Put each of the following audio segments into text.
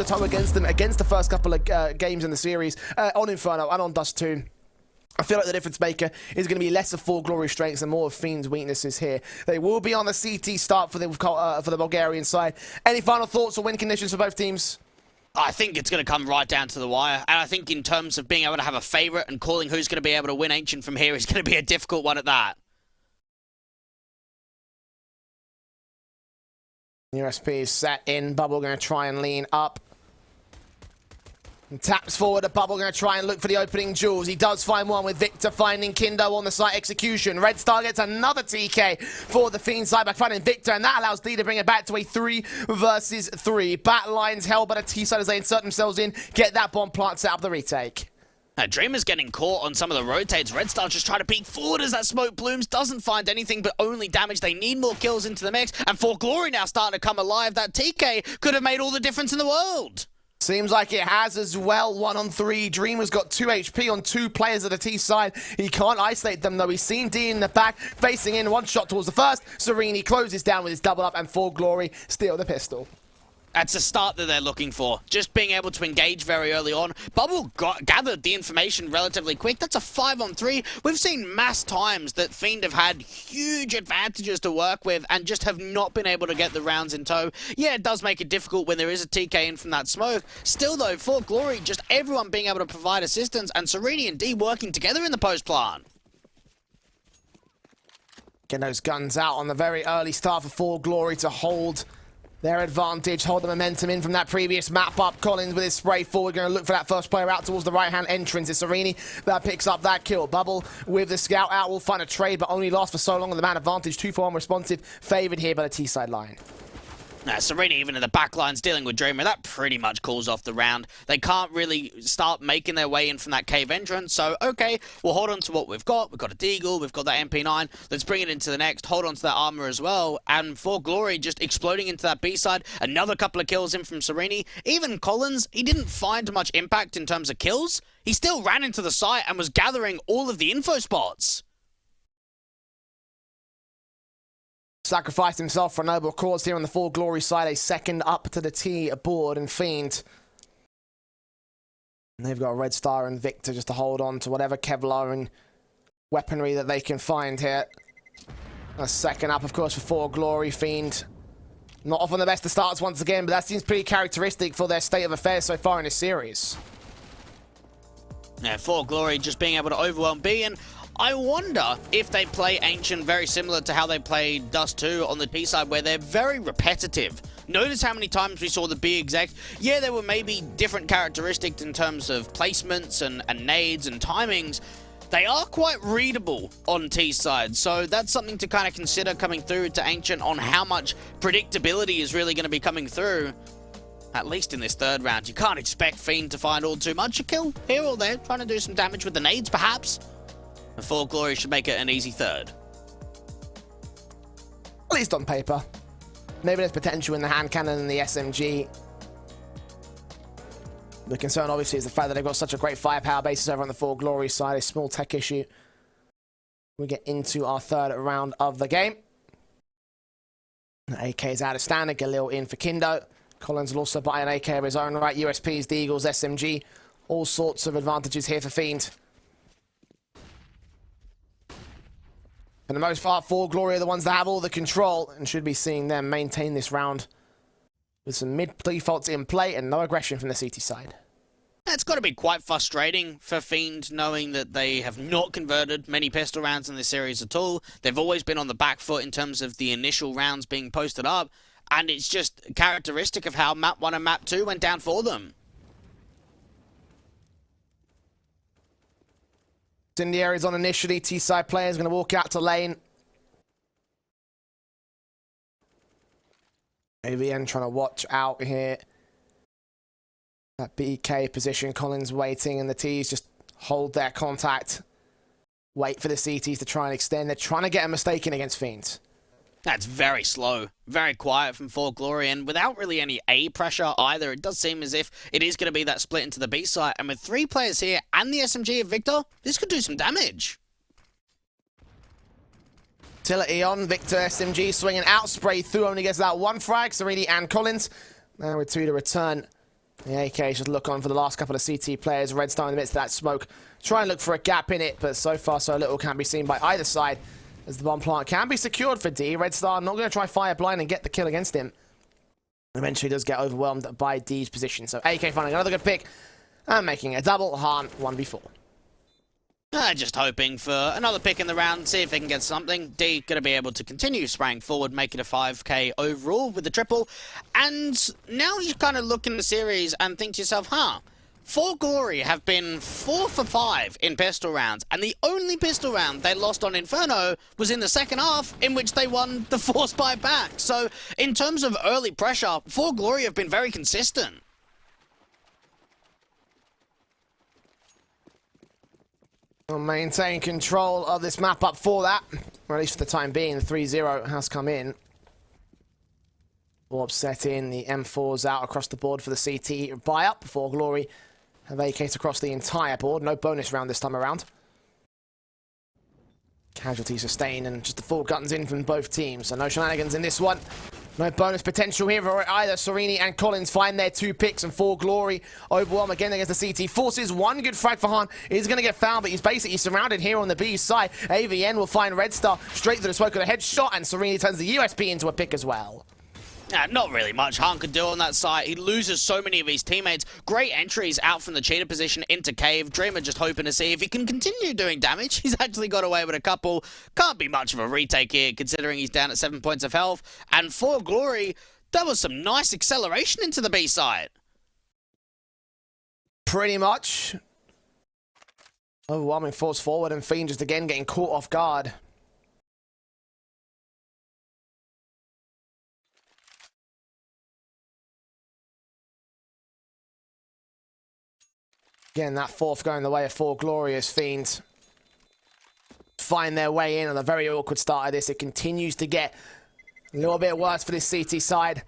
toe-to-toe against them, against the first couple of games in the series, on Inferno and on Dust 2. I feel like the difference maker is going to be less of 4Glory strengths and more of Fiend's weaknesses here. They will be on the CT start for the Bulgarian side. Any final thoughts or win conditions for both teams? I think it's going to come right down to the wire. And I think in terms of being able to have a favourite and calling who's going to be able to win Ancient from here is going to be a difficult one at that. USP is set in. Bubble going to try and lean up. And taps forward, a Bubble going to try and look for the opening jewels. He does find one with Victor finding Kindo on the site execution. Red Star gets another TK for the Fiend side by finding Victor, and that allows D to bring it back to a 3 versus 3. Bat lines held by the T-side as they insert themselves in, get that bomb plant set up the retake. Dreamer's getting caught on some of the rotates. Red Star just trying to peek forward as that smoke blooms. Doesn't find anything but only damage. They need more kills into the mix. And 4Glory now starting to come alive. That TK could have made all the difference in the world. Seems like it has as well. 1 on 3. Dreamer's got 2 HP on 2 players at the T side. He can't isolate them though. He's seen D in the back, facing in. One shot towards the first. Serini closes down with his double up, and 4Glory steal the pistol. That's a start that they're looking for. Just being able to engage very early on. Bubble gathered the information relatively quick. That's a 5 on 3. We've seen mass times that Fiend have had huge advantages to work with and just have not been able to get the rounds in tow. Yeah, it does make it difficult when there is a TK in from that smoke. Still though, 4Glory, just everyone being able to provide assistance, and Serini and D working together in the post plant. Getting those guns out on the very early start for 4Glory to hold their advantage, hold the momentum in from that previous map up. Collins with his spray forward, going to look for that first player out towards the right-hand entrance. It's Serini that picks up that kill. Bubble with the scout out will find a trade, but only lasts for so long on the man advantage. 2-for-1 responsive, favoured here by the T-side line. Serini even in the back lines dealing with Dreamer. That pretty much calls off the round. They can't really start making their way in from that cave entrance. So, okay, we'll hold on to what we've got. We've got a Deagle, we've got that MP9. Let's bring it into the next. Hold on to that armor as well. And 4Glory just exploding into that B side. Another couple of kills in from Serini. Even Collins, he didn't find much impact in terms of kills. He still ran into the site and was gathering all of the info spots. Sacrificed himself for a noble cause here on the 4Glory side. A second up to the T board, and Fiend. And they've got a Red Star and Victor just to hold on to whatever Kevlar and weaponry that they can find here. A second up, of course, for 4Glory. Fiend not off on the best of starts once again, but that seems pretty characteristic for their state of affairs so far in this series. Yeah, 4Glory just being able to overwhelm B, and I wonder if they play Ancient very similar to how they played Dust 2 on the T side, where they're very repetitive. Notice how many times we saw the B exec. Yeah, there were maybe different characteristics in terms of placements and nades and timings. They are quite readable on T side, so that's something to kind of consider coming through to Ancient on how much predictability is really going to be coming through. At least in this third round. You can't expect Fiend to find all too much. A kill here or there, trying to do some damage with the nades perhaps. And 4Glory should make it an easy third. At least on paper. Maybe there's potential in the hand cannon and the SMG. The concern obviously is the fact that they've got such a great firepower basis over on the 4Glory side. A small tech issue. We get into our third round of the game. The AK is out of standard. Galil in for Kindo. Collins will also buy an AK of his own right. USPs, the Eagles, SMG. All sorts of advantages here for Fiend. For the most part, 4Glory are the ones that have all the control and should be seeing them maintain this round with some mid-defaults in play and no aggression from the CT side. It's got to be quite frustrating for Fiend knowing that they have not converted many pistol rounds in this series at all. They've always been on the back foot in terms of the initial rounds being posted up, and it's just characteristic of how Map 1 and Map 2 went down for them. Incendiary is on initially. T-side player is going to walk out to lane. AVN trying to watch out here. That BK position. Collins waiting, and the T's just hold their contact. Wait for the CTs to try and extend. They're trying to get a mistake in against Fiend. That's very slow, very quiet from 4Glory, and without really any A pressure either. It does seem as if it is going to be that split into the B side, and with 3 players here and the SMG of Victor, this could do some damage. Utility on, Victor SMG swinging out, spray through, only gets that 1 frag, Serini and Collins. Now with 2 to return The AK should look on for the last couple of CT players. Red Star in the midst of that smoke. Try and look for a gap in it, but so far so little can be seen by either side as the bomb plant can be secured for D. Red Star not going to try fire blind and get the kill against him. Eventually does get overwhelmed by D's position. So AK finding another good pick and making a double. Han 1v4. Just hoping for another pick in the round, see if they can get something. D going to be able to continue spraying forward, make it a 5k overall with the triple. And now you kind of look in the series and think to yourself, 4Glory have been 4 for 5 in pistol rounds, and the only pistol round they lost on Inferno was in the second half, in which they won the force buyback. So in terms of early pressure, 4Glory have been very consistent. We'll maintain control of this map up for that, or at least for the time being. The 3-0 has come in. Warp set in, the M4's out across the board for the CT buy up. 4Glory have AKs across the entire board. No bonus round this time around. Casualty sustained and just the full guns in from both teams. So no shenanigans in this one. No bonus potential here for either. Serini and Collins find their 2 picks, and 4Glory overwhelm again against the CT forces. One good frag for Han. He's going to get found, but he's basically surrounded here on the B side. AVN will find Red Star straight through the smoke with a headshot, and Serini turns the USP into a pick as well. Not really much Han could do on that side. He loses so many of his teammates. Great entries out from the cheater position into cave. Dreamer just hoping to see if he can continue doing damage. He's actually got away with a couple. Can't be much of a retake here, considering he's down at 7 points of health. And 4Glory, that was some nice acceleration into the B side. Pretty much. Overwhelming force forward, and Fiend just again getting caught off guard. Again, that fourth going the way of 4Glory as Fiend find their way in on a very awkward start of this. It continues to get a little bit worse for this CT side.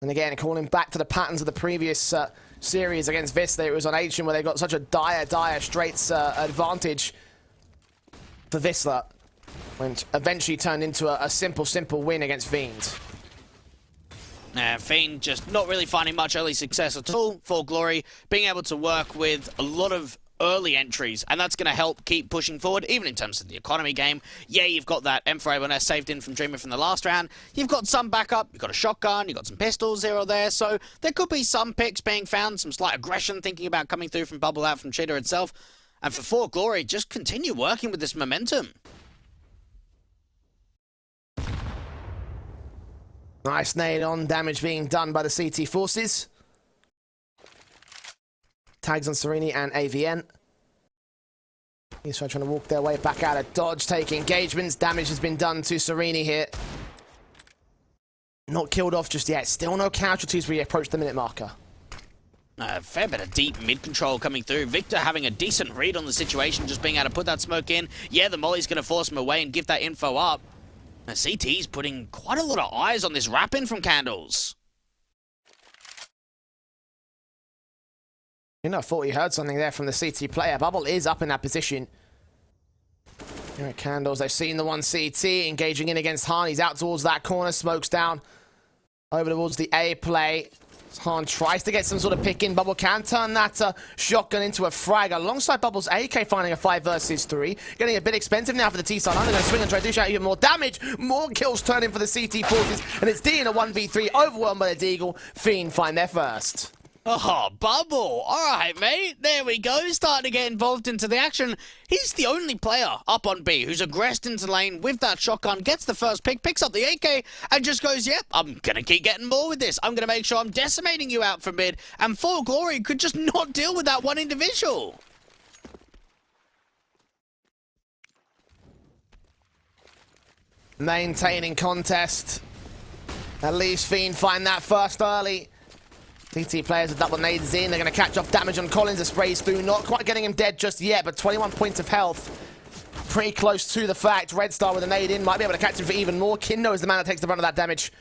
And again, calling back to the patterns of the previous series against Vista. It was on Ancient where they got such a dire straights advantage for Vista, which eventually turned into a simple win against Fiend. Fiend just not really finding much early success at all. 4Glory being able to work with a lot of early entries, and that's going to help keep pushing forward, even in terms of the economy game. Yeah, you've got that M4A1S saved in from Dreamer from the last round. You've got some backup, you've got a shotgun, you've got some pistols here or there, so there could be some picks being found, some slight aggression thinking about coming through from Bubble out from Cheater itself. And for 4Glory, just continue working with this momentum. Nice nade on, damage being done by the CT forces. Tags on Serini and AVN. He's trying to walk their way back out of dodge, take engagements. Damage has been done to Serini here. Not killed off just yet. Still no casualties as we approach the minute marker. A fair bit of deep mid-control coming through. Victor having a decent read on the situation, just being able to put that smoke in. Yeah, the molly's going to force him away and give that info up. Now, CT's putting quite a lot of eyes on this wrap-in from Candles. You know, I thought you heard something there from the CT player. Bubble is up in that position. Here at Candles, they've seen the one CT engaging in against Han. He's out towards that corner, smokes down over towards the A play. Han tries to get some sort of pick in. Bubble can turn that shotgun into a frag alongside Bubble's AK finding a 5 versus 3. Getting a bit expensive now for the T-side. I'm going to swing and try to dish out even more damage. More kills turning for the CT forces. And it's D in a 1v3, overwhelmed by the Deagle. Fiend find their first. Oh, Bubble. All right, mate. There we go. Starting to get involved into the action. He's the only player up on B who's aggressed into lane with that shotgun, gets the first pick, picks up the AK, and just goes, yep, I'm going to keep getting more with this. I'm going to make sure I'm decimating you out from mid. And 4Glory could just not deal with that one individual. Maintaining contest. At least Fiend find that first early. CT players with double nades in. They're going to catch off damage on Collins. The sprays through. Not quite getting him dead just yet, but 21 points of health. Pretty close to the fact. Red Star with a nade in. Might be able to catch him for even more. Kindo is the man that takes the brunt of that damage.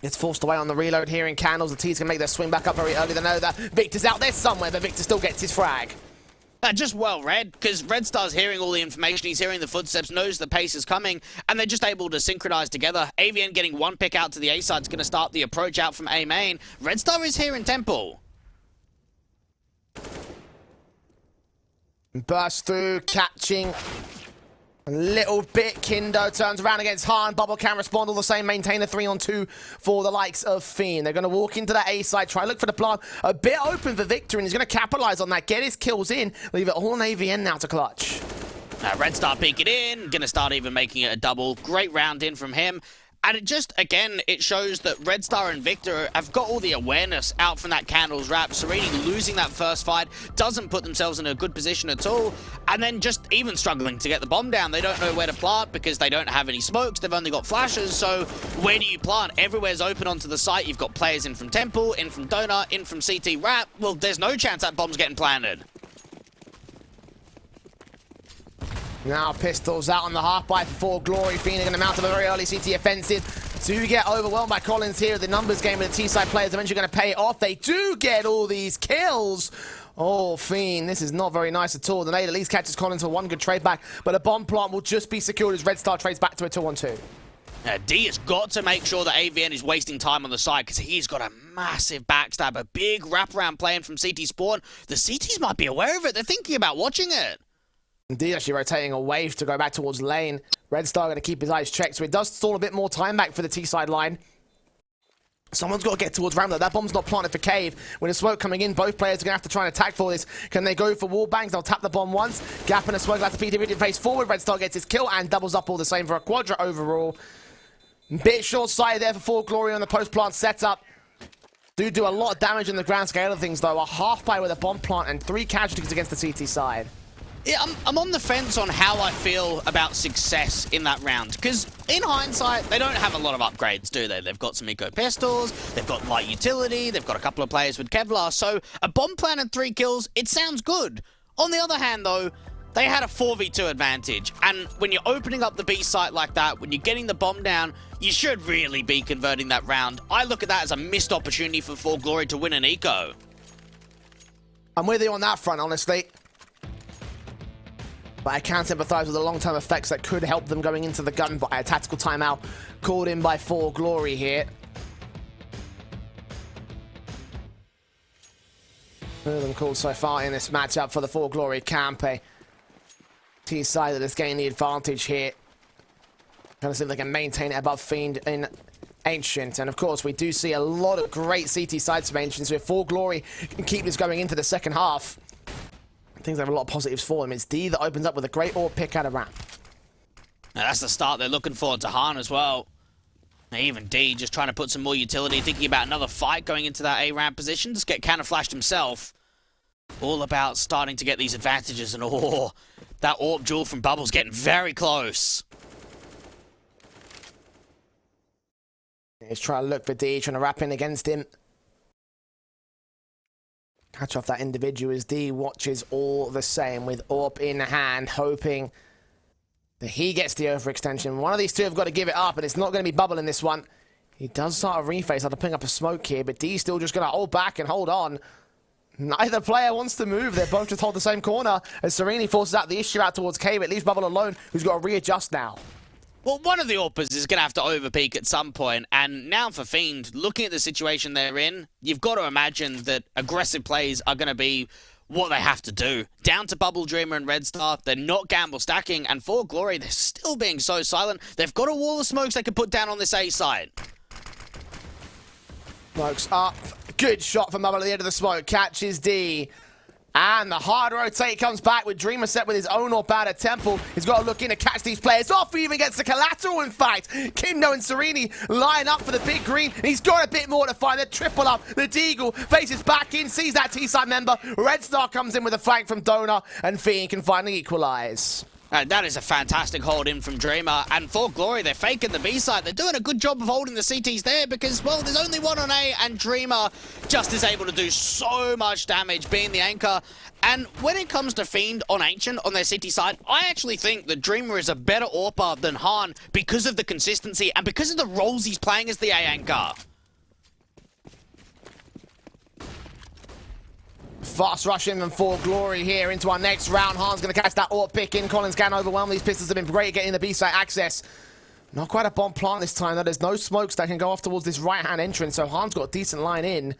Gets forced away on the reload here in Candles. The T's going to make their swing back up very early. They know that Victor's out there somewhere, but Victor still gets his frag. Just well read, because Red Star's hearing all the information, he's hearing the footsteps, knows the pace is coming, and they're just able to synchronize together. AVN getting one pick out to the A side is going to start the approach out from A main. Red Star is here in Temple. Burst through, catching a little bit. Kindo turns around against Han. Bubble can respond all the same. Maintain a 3-on-2 for the likes of Fiend. They're going to walk into that A side, try look for the plant. A bit open for Victor, and he's going to capitalize on that. Get his kills in. Leave it all on AVN now to clutch. Red Star peeking in. Going to start even making it a double. Great round in from him. And it just, again, it shows that Red Star and Victor have got all the awareness out from that Candles wrap. Serenity losing that first fight, doesn't put themselves in a good position at all, and then just even struggling to get the bomb down. They don't know where to plant because they don't have any smokes. They've only got flashes, so where do you plant? Everywhere's open onto the site. You've got players in from Temple, in from Donut, in from CT wrap. Well, there's no chance that bomb's getting planted. Now pistols out on the half-pipe for 4Glory. Fiend are going to mount up a very early CT offensive. Do get overwhelmed by Collins here. The numbers game with the T-side players eventually going to pay off. They do get all these kills. Oh, Fiend, this is not very nice at all. The nade at least catches Collins for one good trade back, but a bomb plant will just be secured as Red Star trades back to a 2-on-2. D has got to make sure that AVN is wasting time on the side because he's got a massive backstab, a big wraparound playing from CT spawn. The CTs might be aware of it. They're thinking about watching it. Indeed, actually rotating a wave to go back towards lane. Red Star going to keep his eyes checked, so it does stall a bit more time back for the T-side line. Someone's got to get towards Rambo. That bomb's not planted for Cave. With a smoke coming in, both players are going to have to try and attack for this. Can they go for wall bangs? They'll tap the bomb once. Gap and a smoke like the PT face forward. Red Star gets his kill and doubles up all the same for a quadra overall. Bit short-sighted there for 4Glory on the post-plant setup. Do a lot of damage in the grand scale of things, though. A half-buy with a bomb plant and 3 casualties against the CT side. Yeah, I'm on the fence on how I feel about success in that round, because in hindsight, they don't have a lot of upgrades, do they? They've got some eco pistols, they've got light utility, they've got a couple of players with Kevlar, so a bomb plant and 3 kills, it sounds good. On the other hand, though, they had a 4v2 advantage, and when you're opening up the B site like that, when you're getting the bomb down, you should really be converting that round. I look at that as a missed opportunity for 4Glory to win an eco. I'm with you on that front, honestly. But I can sympathize with the long-term effects that could help them going into the gun by a tactical timeout called in by 4Glory here. None of them called so far in this matchup for the 4Glory camp. T-side that is gaining the advantage here. Trying to see if they can maintain it above Fiend in Ancient. And of course, we do see a lot of great CT sides from Ancient. So if 4Glory can keep this going into the second half, things have a lot of positives for them. It's D that opens up with a great orb pick out of ramp. Now that's the start they're looking for to Han as well. Now even D just trying to put some more utility, thinking about another fight going into that A ramp position. Just get counter flashed himself. All about starting to get these advantages, and oh, that orb jewel from Bubbles getting very close. He's trying to look for D, trying to wrap in against him. Catch off that individual as D watches all the same with orb in hand, hoping that he gets the overextension. One of these two have got to give it up, and it's not going to be Bubble in this one. He does start a reface after putting up a smoke here, but D's still just going to hold back and hold on. Neither player wants to move. They're both just hold the same corner as Serenity forces out the issue out towards Cave. It leaves Bubble alone, who's got to readjust now. Well, one of the AWPers is going to have to overpeak at some point, and now for Fiend, looking at the situation they're in, you've got to imagine that aggressive plays are going to be what they have to do. Down to Bubble, Dreamer, and Red Star, they're not gamble stacking, and 4Glory, they're still being so silent. They've got a wall of smokes they can put down on this A side. Smokes up. Good shot from Bubble at the end of the smoke. Catches D. And the hard rotate comes back with Dreamer set with his own orb out at Temple. He's got to look in to catch these players off. He even gets the collateral, in fact. Kindo and Serenity line up for the big green. And he's got a bit more to find. The triple up. The Deagle faces back in, sees that T-side member. Red Star comes in with a flank from Donut, and Fiend can finally equalize. That is a fantastic hold in from Dreamer, and 4Glory, they're faking the B side. They're doing a good job of holding the CTs there because, well, there's only one on A, and Dreamer just is able to do so much damage being the anchor. And when it comes to Fiend on Ancient on their CT side, I actually think that Dreamer is a better AWPer than Han because of the consistency and because of the roles he's playing as the A anchor. fast rush in and 4Glory here into our next round. Han's going to catch that AWP pick in. Collins can overwhelm. These pistols have been great at getting the B-site access. Not quite a bomb plant this time, though. There's no smokes that can go off towards this right-hand entrance, so Han's got a decent line in.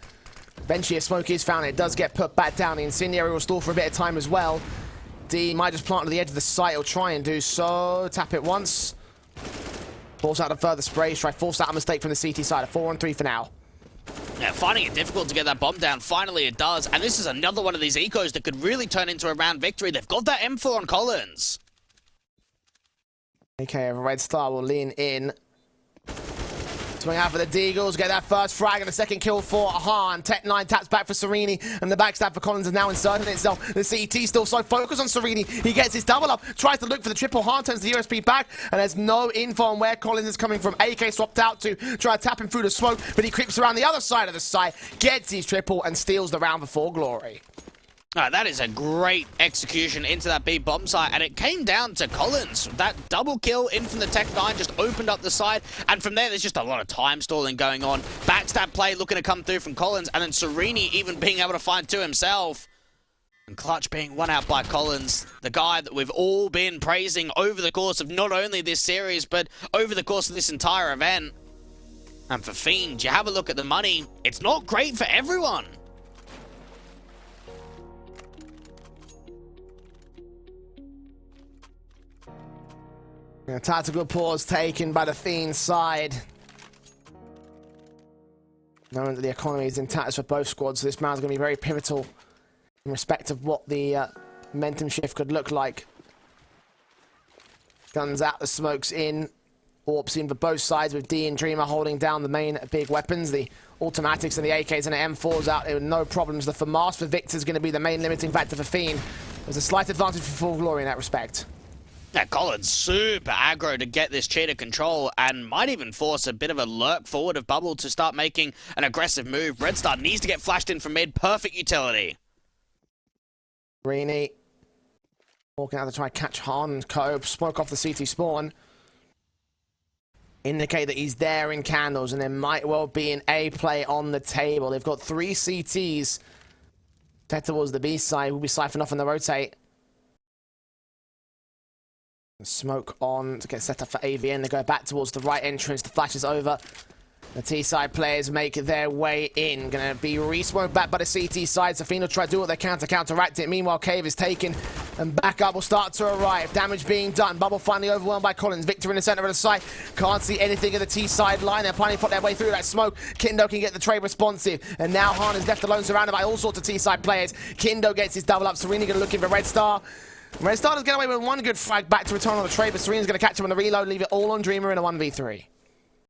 Eventually a smoke is found. It does get put back down. The incendiary will stall for a bit of time as well. D might just plant to the edge of the site. He'll try and do so. Tap it once. Force out a further spray. Try force out a mistake from the CT side. A 4-on-3 for now. Yeah, finding it difficult to get that bomb down. Finally it does. And this is another one of these ecos that could really turn into a round victory. They've got that M4 on Collins. Okay, Red Star will lean in. Swing out for the Deagles, get that first frag and a second kill for Han. Tech9 taps back for Serini, and the backstab for Collins is now inserted itself. The CT still so focused on Serini. He gets his double up, tries to look for the triple. Han turns the USP back, and there's no info on where Collins is coming from. AK swapped out to try to tap him through the smoke, but he creeps around the other side of the site, gets his triple, and steals the round for 4Glory. That is a great execution into that B bomb site, and it came down to Collins. That double kill in from the Tech9 just opened up the side, and from there there's just a lot of time stalling going on. Backstab play looking to come through from Collins, and then Serini even being able to find two himself. And Clutch being won out by Collins, the guy that we've all been praising over the course of not only this series, but over the course of this entire event. And for Fiend, you have a look at the money, it's not great for everyone. A tactical pause taken by the Fiend side. Knowing that the economy is intact for both squads, so this round is going to be very pivotal in respect of what the momentum shift could look like. Guns out, the smokes in. AWPs in for both sides, with D and Dreamer holding down the main big weapons. The automatics and the AKs and the M4s out there with no problems. The FAMAS for Victor is going to be the main limiting factor for Fiend. There's a slight advantage for 4Glory in that respect. Yeah, Collins super aggro to get this cheater control and might even force a bit of a lurk forward of Bubble to start making an aggressive move. Red Star needs to get flashed in from mid. Perfect utility. Greeny walking out to try and catch Han and Co. Smoke off the CT spawn. Indicate that he's there in candles, and there might well be an A play on the table. They've got 3 CTs. Head towards the B side. Will be siphoned off on the rotate. Smoke on to get set up for AVN. They go back towards the right entrance. The flash is over. The T-side players make their way in. Gonna be re-smoked back by the CT side. So Fiend will try to do what they can to counteract it. Meanwhile, Cave is taken, and backup will start to arrive. Damage being done. Bubble finally overwhelmed by Collins. Victor in the center of the site. Can't see anything in the T-side line. They're planning to put their way through that smoke. Kindo can get the trade responsive. And now Han is left alone, surrounded by all sorts of T-side players. Kindo gets his double up. Serena gonna look in for Red Star. Red Star does get away with one good frag back to return on the trade, but Serena's going to catch him on the reload, leave it all on Dreamer in a 1v3.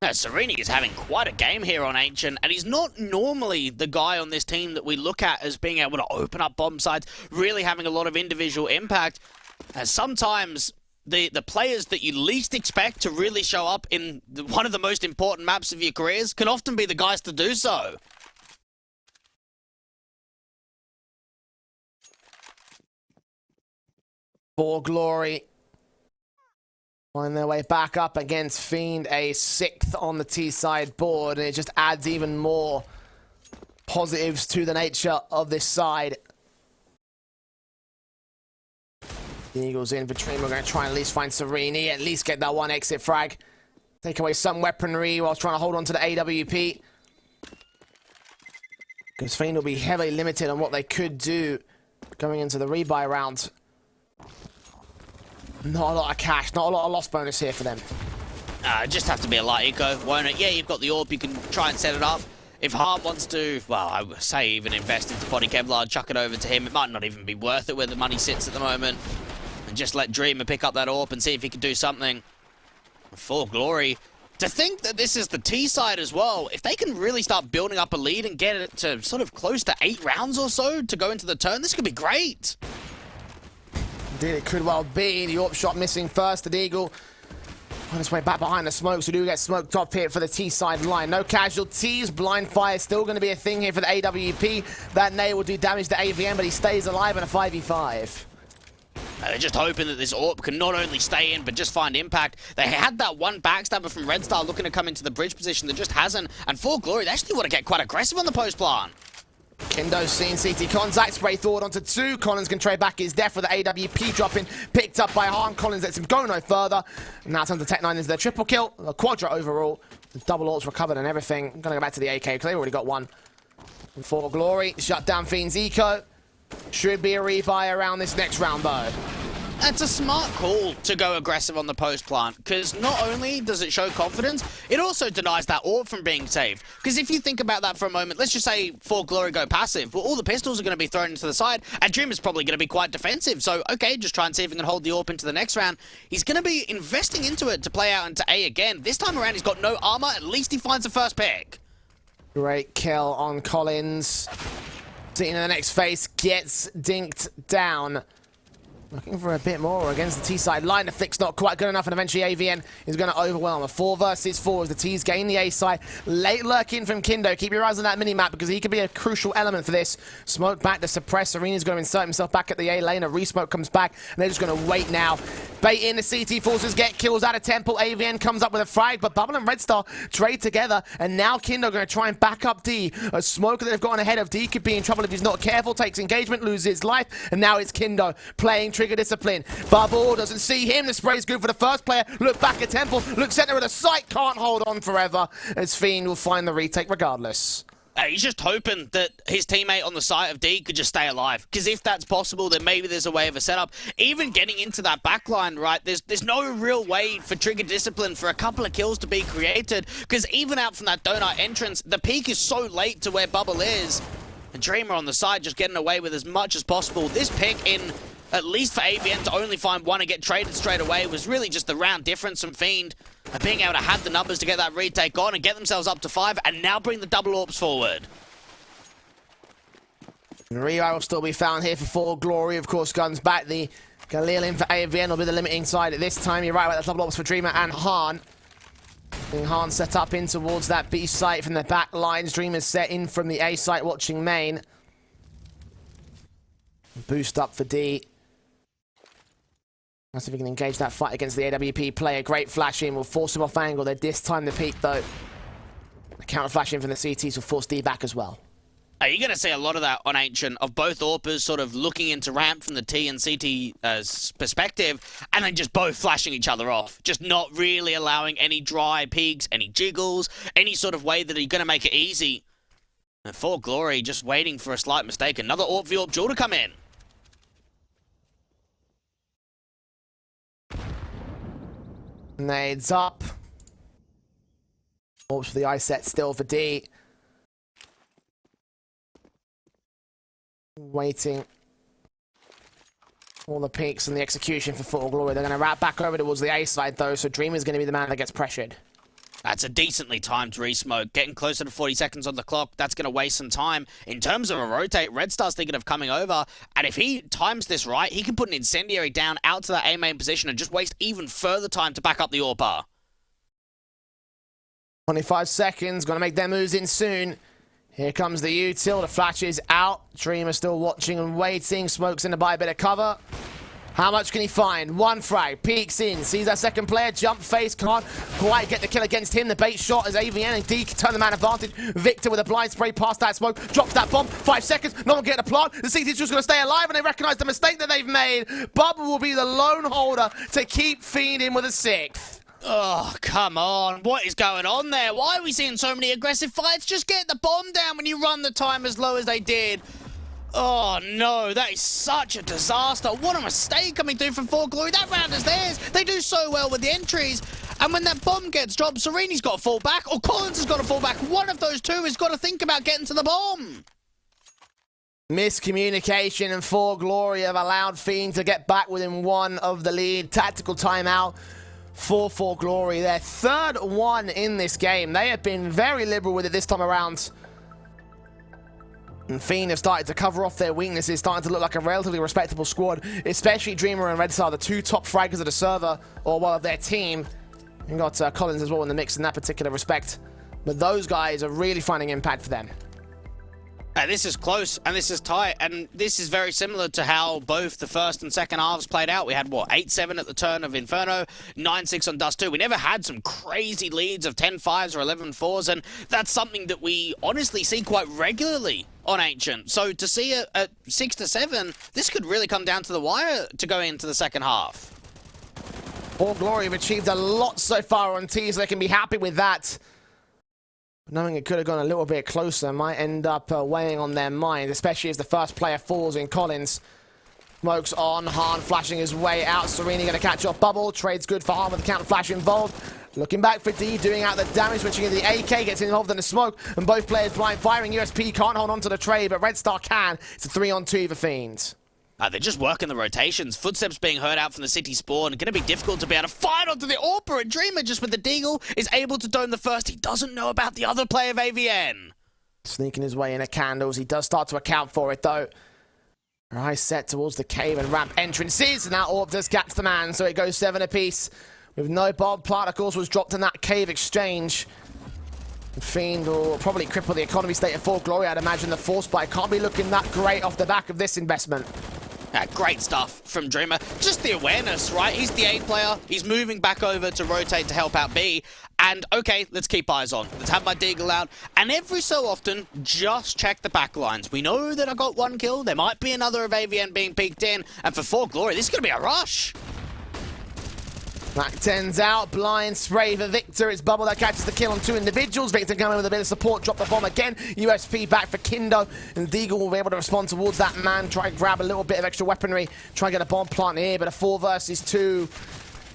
Now, Sereni is having quite a game here on Ancient, and he's not normally the guy on this team that we look at as being able to open up bomb sites, really having a lot of individual impact. As sometimes the players that you least expect to really show up in one of the most important maps of your careers can often be the guys to do so. 4Glory find their way back up against Fiend, a 6th on the T-side board, and it just adds even more positives to the nature of this side. The Eagles in for Dream. We're going to try and at least find Serini, at least get that one exit frag. Take away some weaponry whilst trying to hold on to the AWP. Because Fiend will be heavily limited on what they could do going into the rebuy round. Not a lot of cash, not a lot of loss bonus here for them. Just have to be a light eco, won't it? Yeah, you've got the AWP, you can try and set it up. If Hart wants to, well, I would say even invest into Body Kevlar, chuck it over to him. It might not even be worth it where the money sits at the moment. And just let Dreamer pick up that AWP and see if he can do something. 4Glory. To think that this is the T side as well, if they can really start building up a lead and get it to sort of close to 8 rounds or so to go into the turn, this could be great. Indeed, it could well be. The AWP shot missing first. The Eagle on its way back behind the smokes. We do get smoked up here for the T-side line. No casualties. Blind fire is still going to be a thing here for the AWP. That nade will do damage to AVM, but he stays alive in a 5v5. They're just hoping that this AWP can not only stay in, but just find impact. They had that one backstabber from Red Star looking to come into the bridge position that just hasn't. And 4Glory, they actually want to get quite aggressive on the post plant. Kindo seeing CT contact, spray forward onto 2. Collins can trade back his death with the AWP dropping, picked up by Hahn. Collins lets him go no further. And now it's under Tech9 into their triple kill, a quadra overall. The double ults recovered and everything. I'm gonna go back to the AK because they already got one. 4Glory, shut down Fiend's eco. Should be a rebuy around this next round though. It's a smart call to go aggressive on the post plant, because not only does it show confidence, it also denies that AWP from being saved. Because if you think about that for a moment, let's just say 4Glory go passive. Well, all the pistols are going to be thrown into the side, and Dreamer's probably going to be quite defensive. So, okay, just try and see if he can hold the AWP into the next round. He's going to be investing into it to play out into A again. This time around, he's got no armor. At least he finds the first pick. Great kill on Collins. Sitting in the next phase, gets dinked down. Looking for a bit more against the T-side line. The flick's not quite good enough, and eventually AVN is going to overwhelm. A 4 versus 4 as the T's gain the A side. Late lurking from Kindo. Keep your eyes on that mini-map because he could be a crucial element for this. Smoke back to suppress. Serena's going to insert himself back at the A lane. A resmoke comes back, and they're just going to wait now. Bait in the CT forces, get kills out of Temple. AVN comes up with a frag, but Bubble and Red Star trade together, and now Kindo going to try and back up D. A smoker that they've gotten ahead of. D could be in trouble if he's not careful. Takes engagement, loses his life, and now it's Kindo playing trigger discipline. Bubble doesn't see him. The spray's good for the first player. Look back at Temple. Look center of the sight. Can't hold on forever as Fiend will find the retake regardless. He's just hoping that his teammate on the site of D could just stay alive. Because if that's possible, then maybe there's a way of a setup. Even getting into that backline, right, there's no real way for trigger discipline for a couple of kills to be created. Because even out from that donut entrance, the peak is so late to where Bubble is. And Dreamer on the side just getting away with as much as possible. This pick in, at least for AVN, to only find one and get traded straight away was really just the round difference from Fiend. And being able to have the numbers to get that retake on and get themselves up to 5 and now bring the double AWPs forward. Rio will still be found here for 4Glory. Of course, guns back. The Galil in for AVN will be the limiting side at this time. You're right about the double AWPs for Dreamer and Hahn. Hahn set up in towards that B site from the back lines. Dreamer's set in from the A site watching main. Boost up for D. Let's see if we can engage that fight against the AWP player. Great flash in will force him off angle. They this time the peak though. The counter flash in from the CTs will force D back as well. You're going to see a lot of that on Ancient, of both AWPers sort of looking into ramp from the T and CT perspective, and then just both flashing each other off. Just not really allowing any dry peaks, any jiggles, any sort of way that you're going to make it easy. And 4Glory just waiting for a slight mistake. Another AWP v AWP duel to come in. Nades up. AWPs for the eye set still for D. Waiting. All the peaks and the execution for 4Glory. They're going to wrap back over towards the A side though, so Dreamer's going to be the man that gets pressured. That's a decently timed resmoke. Getting closer to 40 seconds on the clock, that's going to waste some time. In terms of a rotate, Red Star's thinking of coming over, and if he times this right, he can put an incendiary down out to that A main position and just waste even further time to back up the AWPer. 25 seconds, going to make their moves in soon. Here comes the util, the flash is out. Dreamer still watching and waiting. Smokes in to buy a bit of cover. How much can he find? One frag, peeks in, sees that second player, jump face, can't quite get the kill against him. The bait shot as AVN and D can turn the man advantage. Victor with a blind spray past that smoke, drops that bomb, 5 seconds, no one getting a plant. The CT's just going to stay alive and they recognise the mistake that they've made. Bubble will be the lone holder to keep Fiend in with a 6th. Oh, come on. What is going on there? Why are we seeing so many aggressive fights? Just get the bomb down when you run the time as low as they did. Oh, no. That is such a disaster. What a mistake coming through from 4Glory. That round is theirs. They do so well with the entries. And when that bomb gets dropped, Serena's got to fall back or Collins has got to fall back. One of those two has got to think about getting to the bomb. Miscommunication and 4Glory have allowed Fiend to get back within 1 of the lead. Tactical timeout for 4Glory. Their 3rd one in this game. They have been very liberal with it this time around. And Fiend have started to cover off their weaknesses, starting to look like a relatively respectable squad, especially Dreamer and Red Star, the 2 top fraggers of the server, or well, of their team. You've got Collins as well in the mix in that particular respect. But those guys are really finding impact for them. This is close, and this is tight, and this is very similar to how both the first and second halves played out. We had, what, 8-7 at the turn of Inferno, 9-6 on Dust 2. We never had some crazy leads of 10-5s or 11-4s, and that's something that we honestly see quite regularly on Ancient. So to see a 6-7, this could really come down to the wire to go into the second half. 4Glory have achieved a lot so far on T, so they can be happy with that. Knowing it could have gone a little bit closer might end up weighing on their mind, especially as the first player falls in Collins. Smokes on, Hahn flashing his way out. Serini going to catch off Bubble. Trade's good for Hahn with the counter flash involved. Looking back for D, doing out the damage, switching into the AK, gets involved in the smoke, and both players blind firing. USP can't hold on to the trade, but Red Star can. It's a 3-on-2 for Fiend. They're just working the rotations. Footsteps being heard out from the city spawn. Going to be difficult to be able to fight onto the AWPer. And Dreamer, just with the Deagle, is able to dome the first. He doesn't know about the other play of AVN. Sneaking his way in at Candles. He does start to account for it, though. Eyes set towards the cave and ramp entrances. And now AWP does catch the man, so it goes 7 apiece. With no bomb, plant, of course, was dropped in that cave exchange. Fiend will probably cripple the economy state of 4Glory. I'd imagine the force buy can't be looking that great off the back of this investment. Great stuff from Dreamer. Just the awareness, right? He's the A player. He's moving back over to rotate to help out B. And, okay, let's keep eyes on. Let's have my Deagle out. And every so often, just check the back lines. We know that I got 1 kill. There might be another of AVN being peeked in. And for 4Glory, this is going to be a rush. Mac 10's out, blind spray for Victor. It's Bubble that catches the kill on 2 individuals. Victor coming with a bit of support, drop the bomb again. USP back for Kindo, and Deagle will be able to respond towards that man. Try and grab a little bit of extra weaponry. Try and get a bomb plant here, but a 4 versus 2.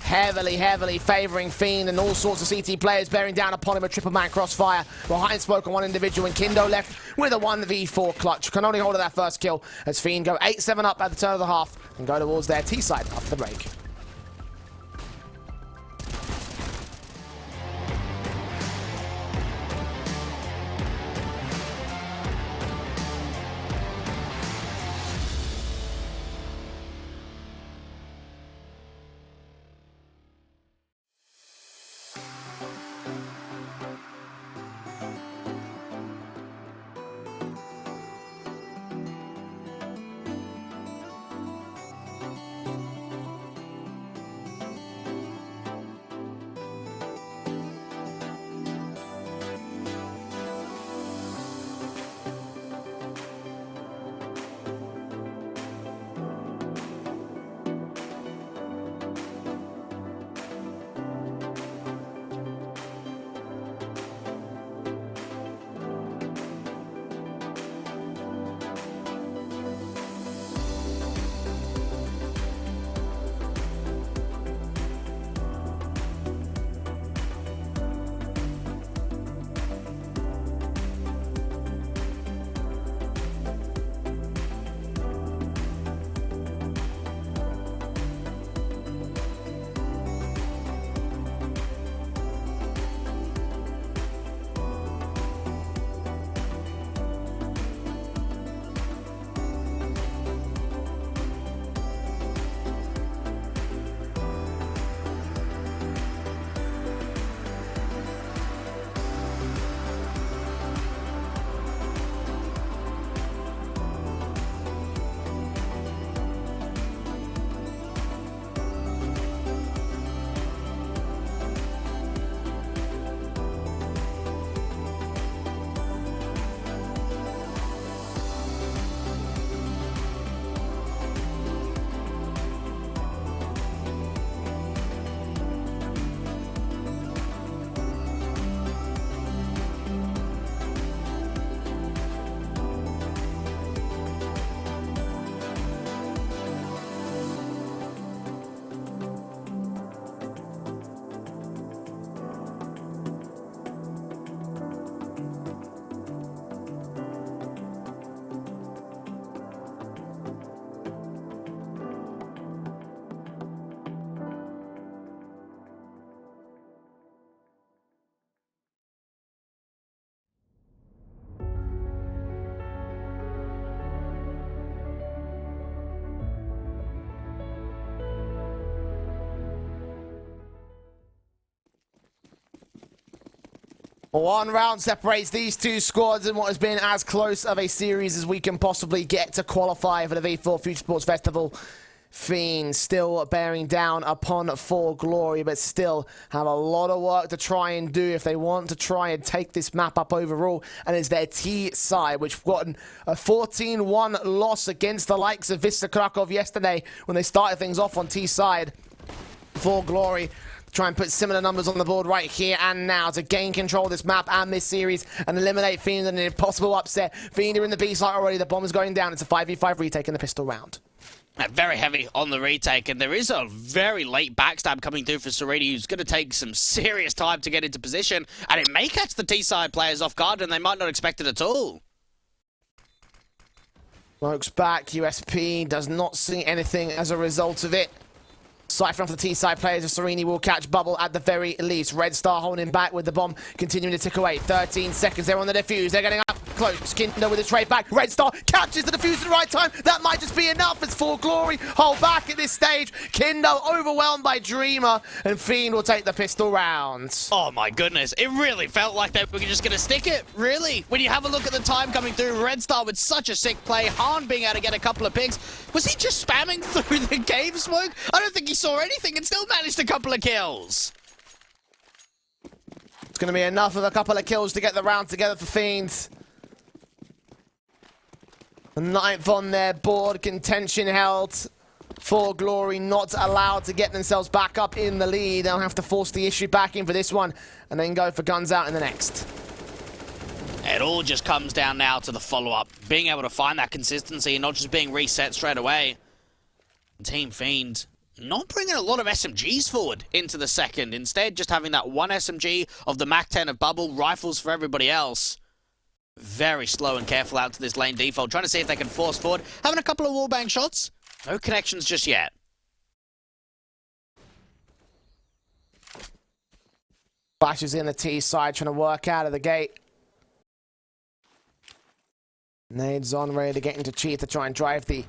Heavily favouring Fiend, and all sorts of CT players bearing down upon him. A triple man crossfire behind smoke on 1 individual, and Kindo left with a 1v4 clutch. Can only hold of that first kill as Fiend go 8-7 up at the turn of the half and go towards their T side after the break. One round separates these two squads in what has been as close of a series as we can possibly get to qualify for the V4 Future Sports Festival. Fiend still bearing down upon 4Glory, but still have a lot of work to try and do if they want to try and take this map up overall. And it's their T side, which gotten a 14-1 loss against the likes of Vista Krakow yesterday when they started things off on T side. 4Glory try and put similar numbers on the board right here and now to gain control of this map and this series and eliminate Fiend in an impossible upset. Fiend are in the B side already. The bomb is going down. It's a 5v5 retake in the pistol round. Very heavy on the retake, and there is a very late backstab coming through for Serenity, who's going to take some serious time to get into position, and it may catch the T-side players off guard, and they might not expect it at all. Smokes back. USP does not see anything as a result of it. Cypher off the T-side players of Serenity will catch Bubble at the very least. Red Star holding back with the bomb continuing to tick away. 13 seconds. They're on the defuse. They're getting up close. Kinder with a trade back. Red Star catches the defuse at the right time. That might just be enough. It's 4Glory. Hold back at this stage. Kindo overwhelmed by Dreamer, and Fiend will take the pistol round. Oh my goodness, it really felt like they were just going to stick it, really. When you have a look at the time coming through, Red Star with such a sick play, Han being able to get a couple of picks. Was he just spamming through the cave smoke? I don't think he saw anything and still managed a couple of kills. It's going to be enough of a couple of kills to get the round together for Fiend. The 9th on their board, contention held. 4Glory not allowed to get themselves back up in the lead. They'll have to force the issue back in for this one and then go for guns out in the next. It all just comes down now to the follow-up. Being able to find that consistency and not just being reset straight away. Team Fiend not bringing a lot of SMGs forward into the second. Instead, just having that one SMG of the MAC-10 of Bubble, rifles for everybody else. Very slow and careful out to this lane default, trying to see if they can force forward. Having a couple of wallbang shots. No connections just yet. Flash is in the T side, trying to work out of the gate. Nades on, ready to get into Chief to try and drive the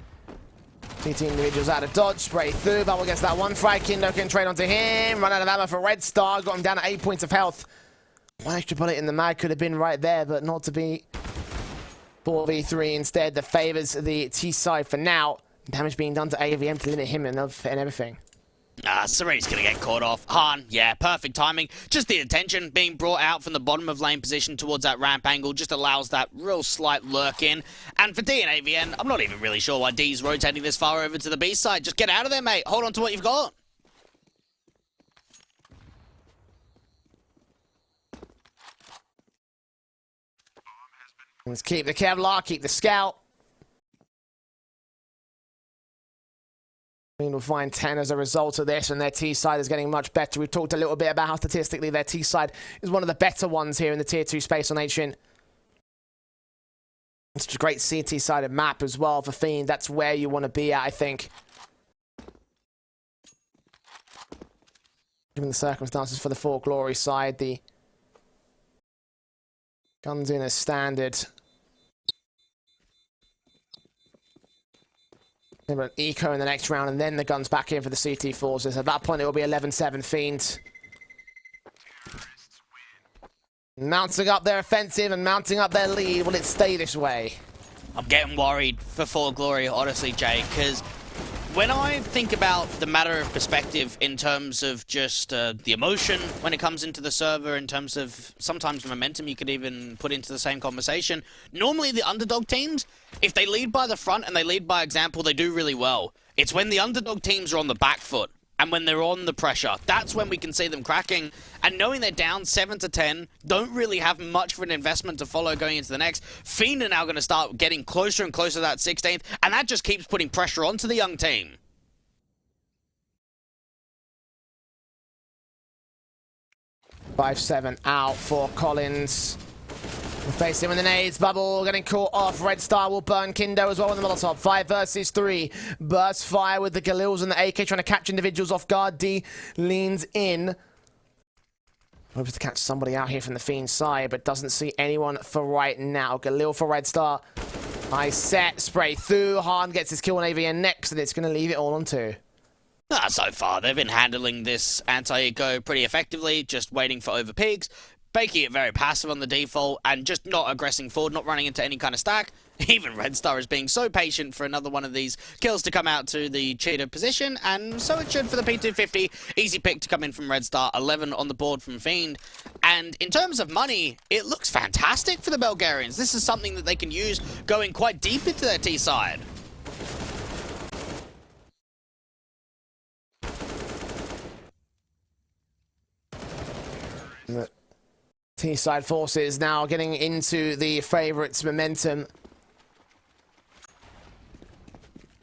CT individuals out of dodge. Spray through. Bubble gets that one frag. Kindo can trade onto him. Run out of ammo for Red Star. Got him down at 8 points of health. One extra bullet in the mag could have been right there, but not to be. 4v3 instead that favors the T side for now. Damage being done to AVM to limit him and everything. Serenity's going to get caught off. Han, yeah, perfect timing. Just the attention being brought out from the bottom of lane position towards that ramp angle just allows that real slight lurk in. And for D and AVN, I'm not even really sure why D's rotating this far over to the B side. Just get out of there, mate. Hold on to what you've got. Let's keep the Kevlar, keep the Scout. We'll find 10 as a result of this, and their T side is getting much better. We've talked a little bit about how statistically their T side is one of the better ones here in the Tier 2 space on Ancient. It's a great CT-sided map as well for Fiend. That's where you want to be at, I think. Given the circumstances for the 4Glory side, the guns in as standard. An eco in the next round, and then the guns back in for the CT forces. At that point, it will be 11-7 Fiend. Mounting up their offensive and mounting up their lead. Will it stay this way? I'm getting worried for 4Glory, honestly, Jay, because when I think about the matter of perspective in terms of just the emotion when it comes into the server, in terms of sometimes momentum you could even put into the same conversation, normally the underdog teams, if they lead by the front and they lead by example, they do really well. It's when the underdog teams are on the back foot and when they're on the pressure, that's when we can see them cracking. And knowing they're down 7-10, don't really have much of an investment to follow going into the next. Fiend are now going to start getting closer and closer to that 16th, and that just keeps putting pressure onto the young team. (5-7) out for Collins. We'll face him in the nades. Bubble getting caught off. Red Star will burn Kindo as well in the Molotov. 5 versus 3. Burst fire with the Galils and the AK trying to catch individuals off guard. D leans in. Hopes to catch somebody out here from the Fiend side, but doesn't see anyone for right now. Galil for Red Star. Nice set. Spray through. Han gets his kill on AVN next, and it's going to leave it all on 2. So far, they've been handling this anti-eco pretty effectively, just waiting for overpeaks. making it very passive on the default and just not aggressing forward, not running into any kind of stack. Even Red Star is being so patient for another one of these kills to come out to the cheater position, and so it should for the P250. Easy pick to come in from Red Star, 11 on the board from Fiend. And in terms of money, it looks fantastic for the Bulgarians. This is something that they can use going quite deep into their T side. The T-side forces now getting into the favourites' momentum.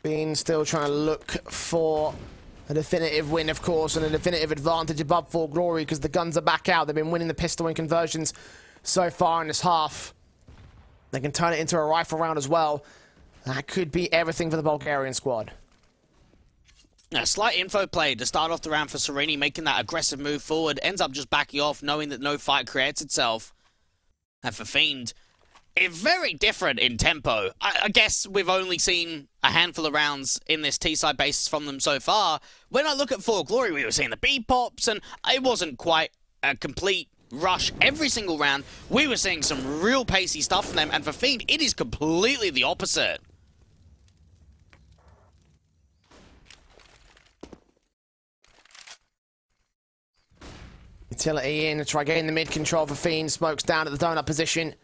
Fiend still trying to look for a definitive win, of course, and a definitive advantage above 4Glory because the guns are back out. They've been winning the pistol win conversions so far in this half. They can turn it into a rifle round as well. That could be everything for the Bulgarian squad. A slight info play to start off the round for Serini, making that aggressive move forward. Ends up just backing off, knowing that no fight creates itself. And for Fiend, it's very different in tempo. I guess we've only seen a handful of rounds in this T-side basis from them so far. When I look at 4Glory, we were seeing the B-pops, and it wasn't quite a complete rush every single round. We were seeing some real pacey stuff from them, and for Fiend, it is completely the opposite. Utility in to try getting the mid control for Fiend. Smokes down at the donut position.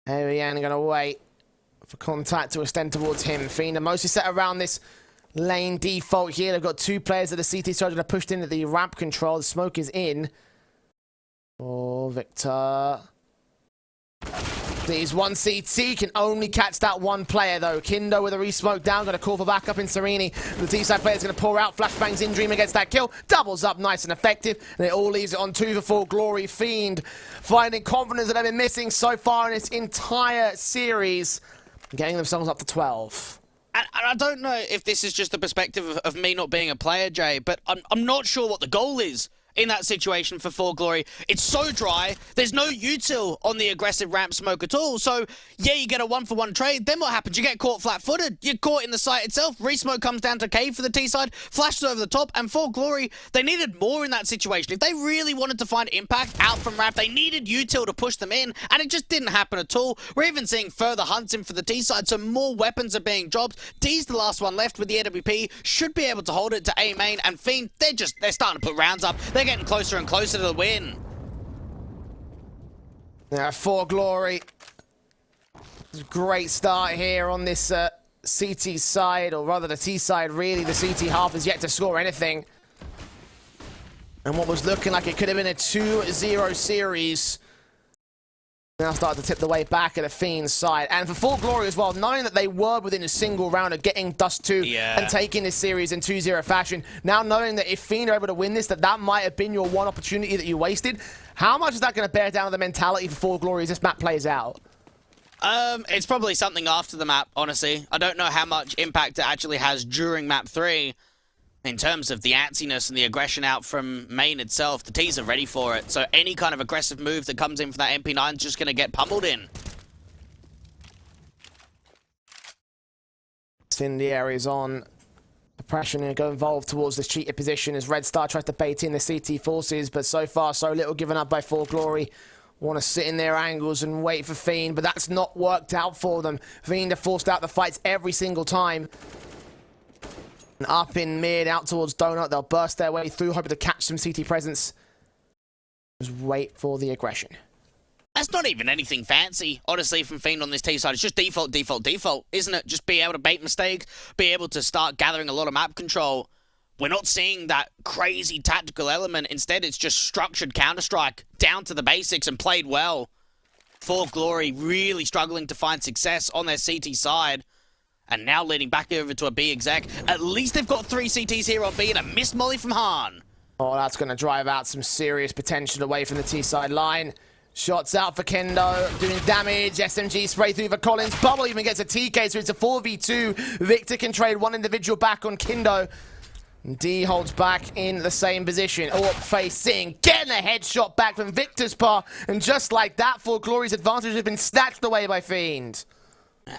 Ariane going to wait for contact to extend towards him. Fiend are mostly set around this lane default here. They've got two players at the CT side that are pushed into the ramp control. The smoke is in. Oh, Victor. He's one CT, can only catch that one player though. Kindo with a re-smoke down, going to call for backup in Serini. The T-side player's going to pour out. Flashbangs in Dream against that kill. Doubles up nice and effective. And it all leaves it on 2 for 4Glory. Fiend finding confidence that they've been missing so far in this entire series. Getting themselves up to 12. And I don't know if this is just the perspective of me not being a player, Jay, but I'm not sure what the goal is in that situation for 4Glory. It's so dry. There's no util on the aggressive ramp smoke at all. So, yeah, you get a 1-for-1 trade. Then what happens? You get caught flat-footed. You're caught in the site itself. Re-smoke comes down to cave for the T-side, flashes over the top, and 4Glory, they needed more in that situation. If they really wanted to find impact out from ramp, they needed util to push them in, and it just didn't happen at all. We're even seeing further hunts in for the T-side, so more weapons are being dropped. D's the last one left with the AWP, should be able to hold it to A main, and Fiend, they're starting to put rounds up. They're getting closer and closer to the win. Yeah, 4Glory. Great start here on this CT side, or rather the T side, really. The CT half has yet to score anything. And what was looking like it could have been a 2-0 series now started to tip the way back at the Fiend's side. And for 4Glory as well, knowing that they were within a single round of getting Dust 2 and taking this series in 2-0 fashion, now knowing that if Fiend are able to win this, that might have been your one opportunity that you wasted, how much is that going to bear down on the mentality for 4Glory as this map plays out? It's probably something after the map, honestly. I don't know how much impact it actually has during map 3. In terms of the antsiness and the aggression out from main itself, the T's are ready for it. So any kind of aggressive move that comes in for that MP9 is just going to get pummeled in. Incendiary is on. The pressure going to go involved towards this cheated position as Red Star tries to bait in the CT forces, but so far so little given up by 4Glory. Want to sit in their angles and wait for Fiend, but that's not worked out for them. Fiend have forced out the fights every single time. And up in mid, out towards Donut. They'll burst their way through, hoping to catch some CT presence. Just wait for the aggression. That's not even anything fancy, honestly, from Fiend on this T side. It's just default, default, default, isn't it? Just be able to bait mistakes, be able to start gathering a lot of map control. We're not seeing that crazy tactical element. Instead, it's just structured Counter-Strike, down to the basics and played well. 4Glory really struggling to find success on their CT side. And now leading back over to a B exec. At least they've got 3 CTs here on B and a missed molly from Han. Oh, that's going to drive out some serious potential away from the T-side line. Shots out for Kendo, doing damage. SMG spray through for Collins. Bubble even gets a TK, so it's a 4v2. Victor can trade one individual back on Kendo. D holds back in the same position. Orp facing, getting a headshot back from Victor's paw. And just like that, 4Glory's advantage has been snatched away by Fiend.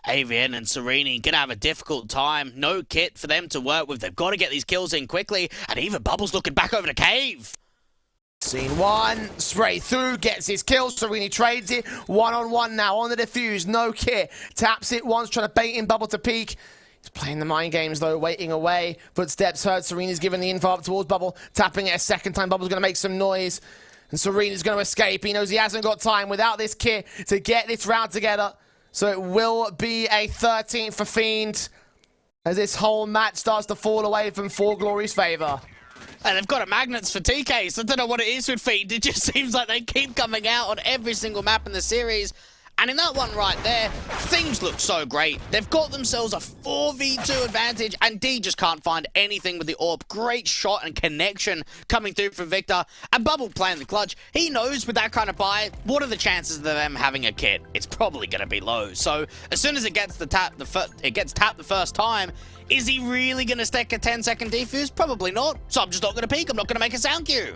AVN and Serini gonna have a difficult time. No kit for them to work with. They've got to get these kills in quickly. And even Bubble's looking back over the cave. Scene one, spray through, gets his kill. Serini trades it. One-on-one now on the defuse. No kit. Taps it once, trying to bait in Bubble to peek. He's playing the mind games though, waiting away. Footsteps heard. Sereni's giving the info up towards Bubble. Tapping it a second time. Bubble's going to make some noise. And Sereni's going to escape. He knows he hasn't got time without this kit to get this round together. So it will be a 13th for Fiend as this whole match starts to fall away from 4Glory's favour. And they've got a magnets for TKs. I don't know what it is with Fiend. It just seems like they keep coming out on every single map in the series. And in that one right there, things look so great. They've got themselves a 4v2 advantage, and D just can't find anything with the AWP. Great shot and connection coming through from Victor. And Bubble playing the clutch. He knows with that kind of buy, what are the chances of them having a kit? It's probably going to be low. So as soon as it gets tapped the first time, is he really going to stick a 10-second defuse? Probably not. So I'm just not going to peek. I'm not going to make a sound cue.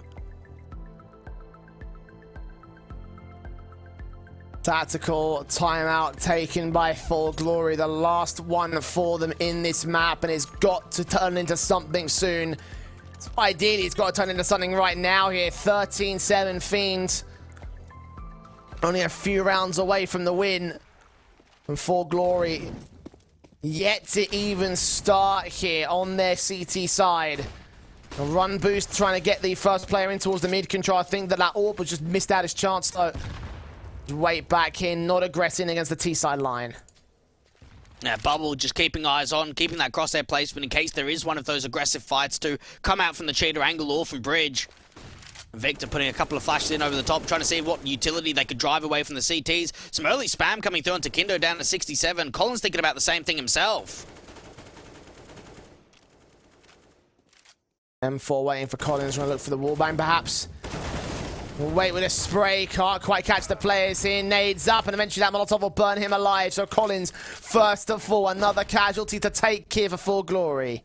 Tactical timeout taken by 4Glory, the last one for them in this map, and it's got to turn into something soon. So ideally, it's got to turn into something right now here. 13-7 Fiend. Only a few rounds away from the win. And 4Glory yet to even start here on their CT side. A run boost trying to get the first player in towards the mid control. I think that AWP was just missed out his chance though. Wait back in, not aggressing against the T-side line. Yeah, Bubble just keeping eyes on, keeping that crosshair placement in case there is one of those aggressive fights to come out from the cheater angle or from bridge. Victor putting a couple of flashes in over the top, trying to see what utility they could drive away from the CTs. Some early spam coming through onto Kindo down to 67. Colin's thinking about the same thing himself. M4 waiting for Collins, trying to look for the wallbang perhaps. We'll wait with a spray, can't quite catch the players here. Nades up, and eventually that Molotov will burn him alive. So Collins, first to fall, another casualty to take here for 4Glory.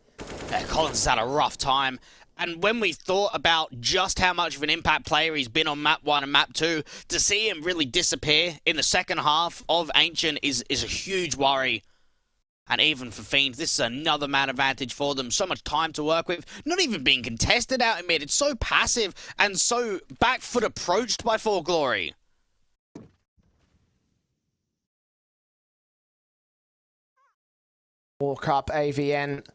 Yeah, Collins has had a rough time. And when we thought about just how much of an impact player he's been on map 1 and map 2, to see him really disappear in the second half of Ancient is a huge worry. And even for Fiend, this is another man advantage for them. So much time to work with. Not even being contested out in mid. It's so passive and so back foot approached by 4Glory. Walk up AVN.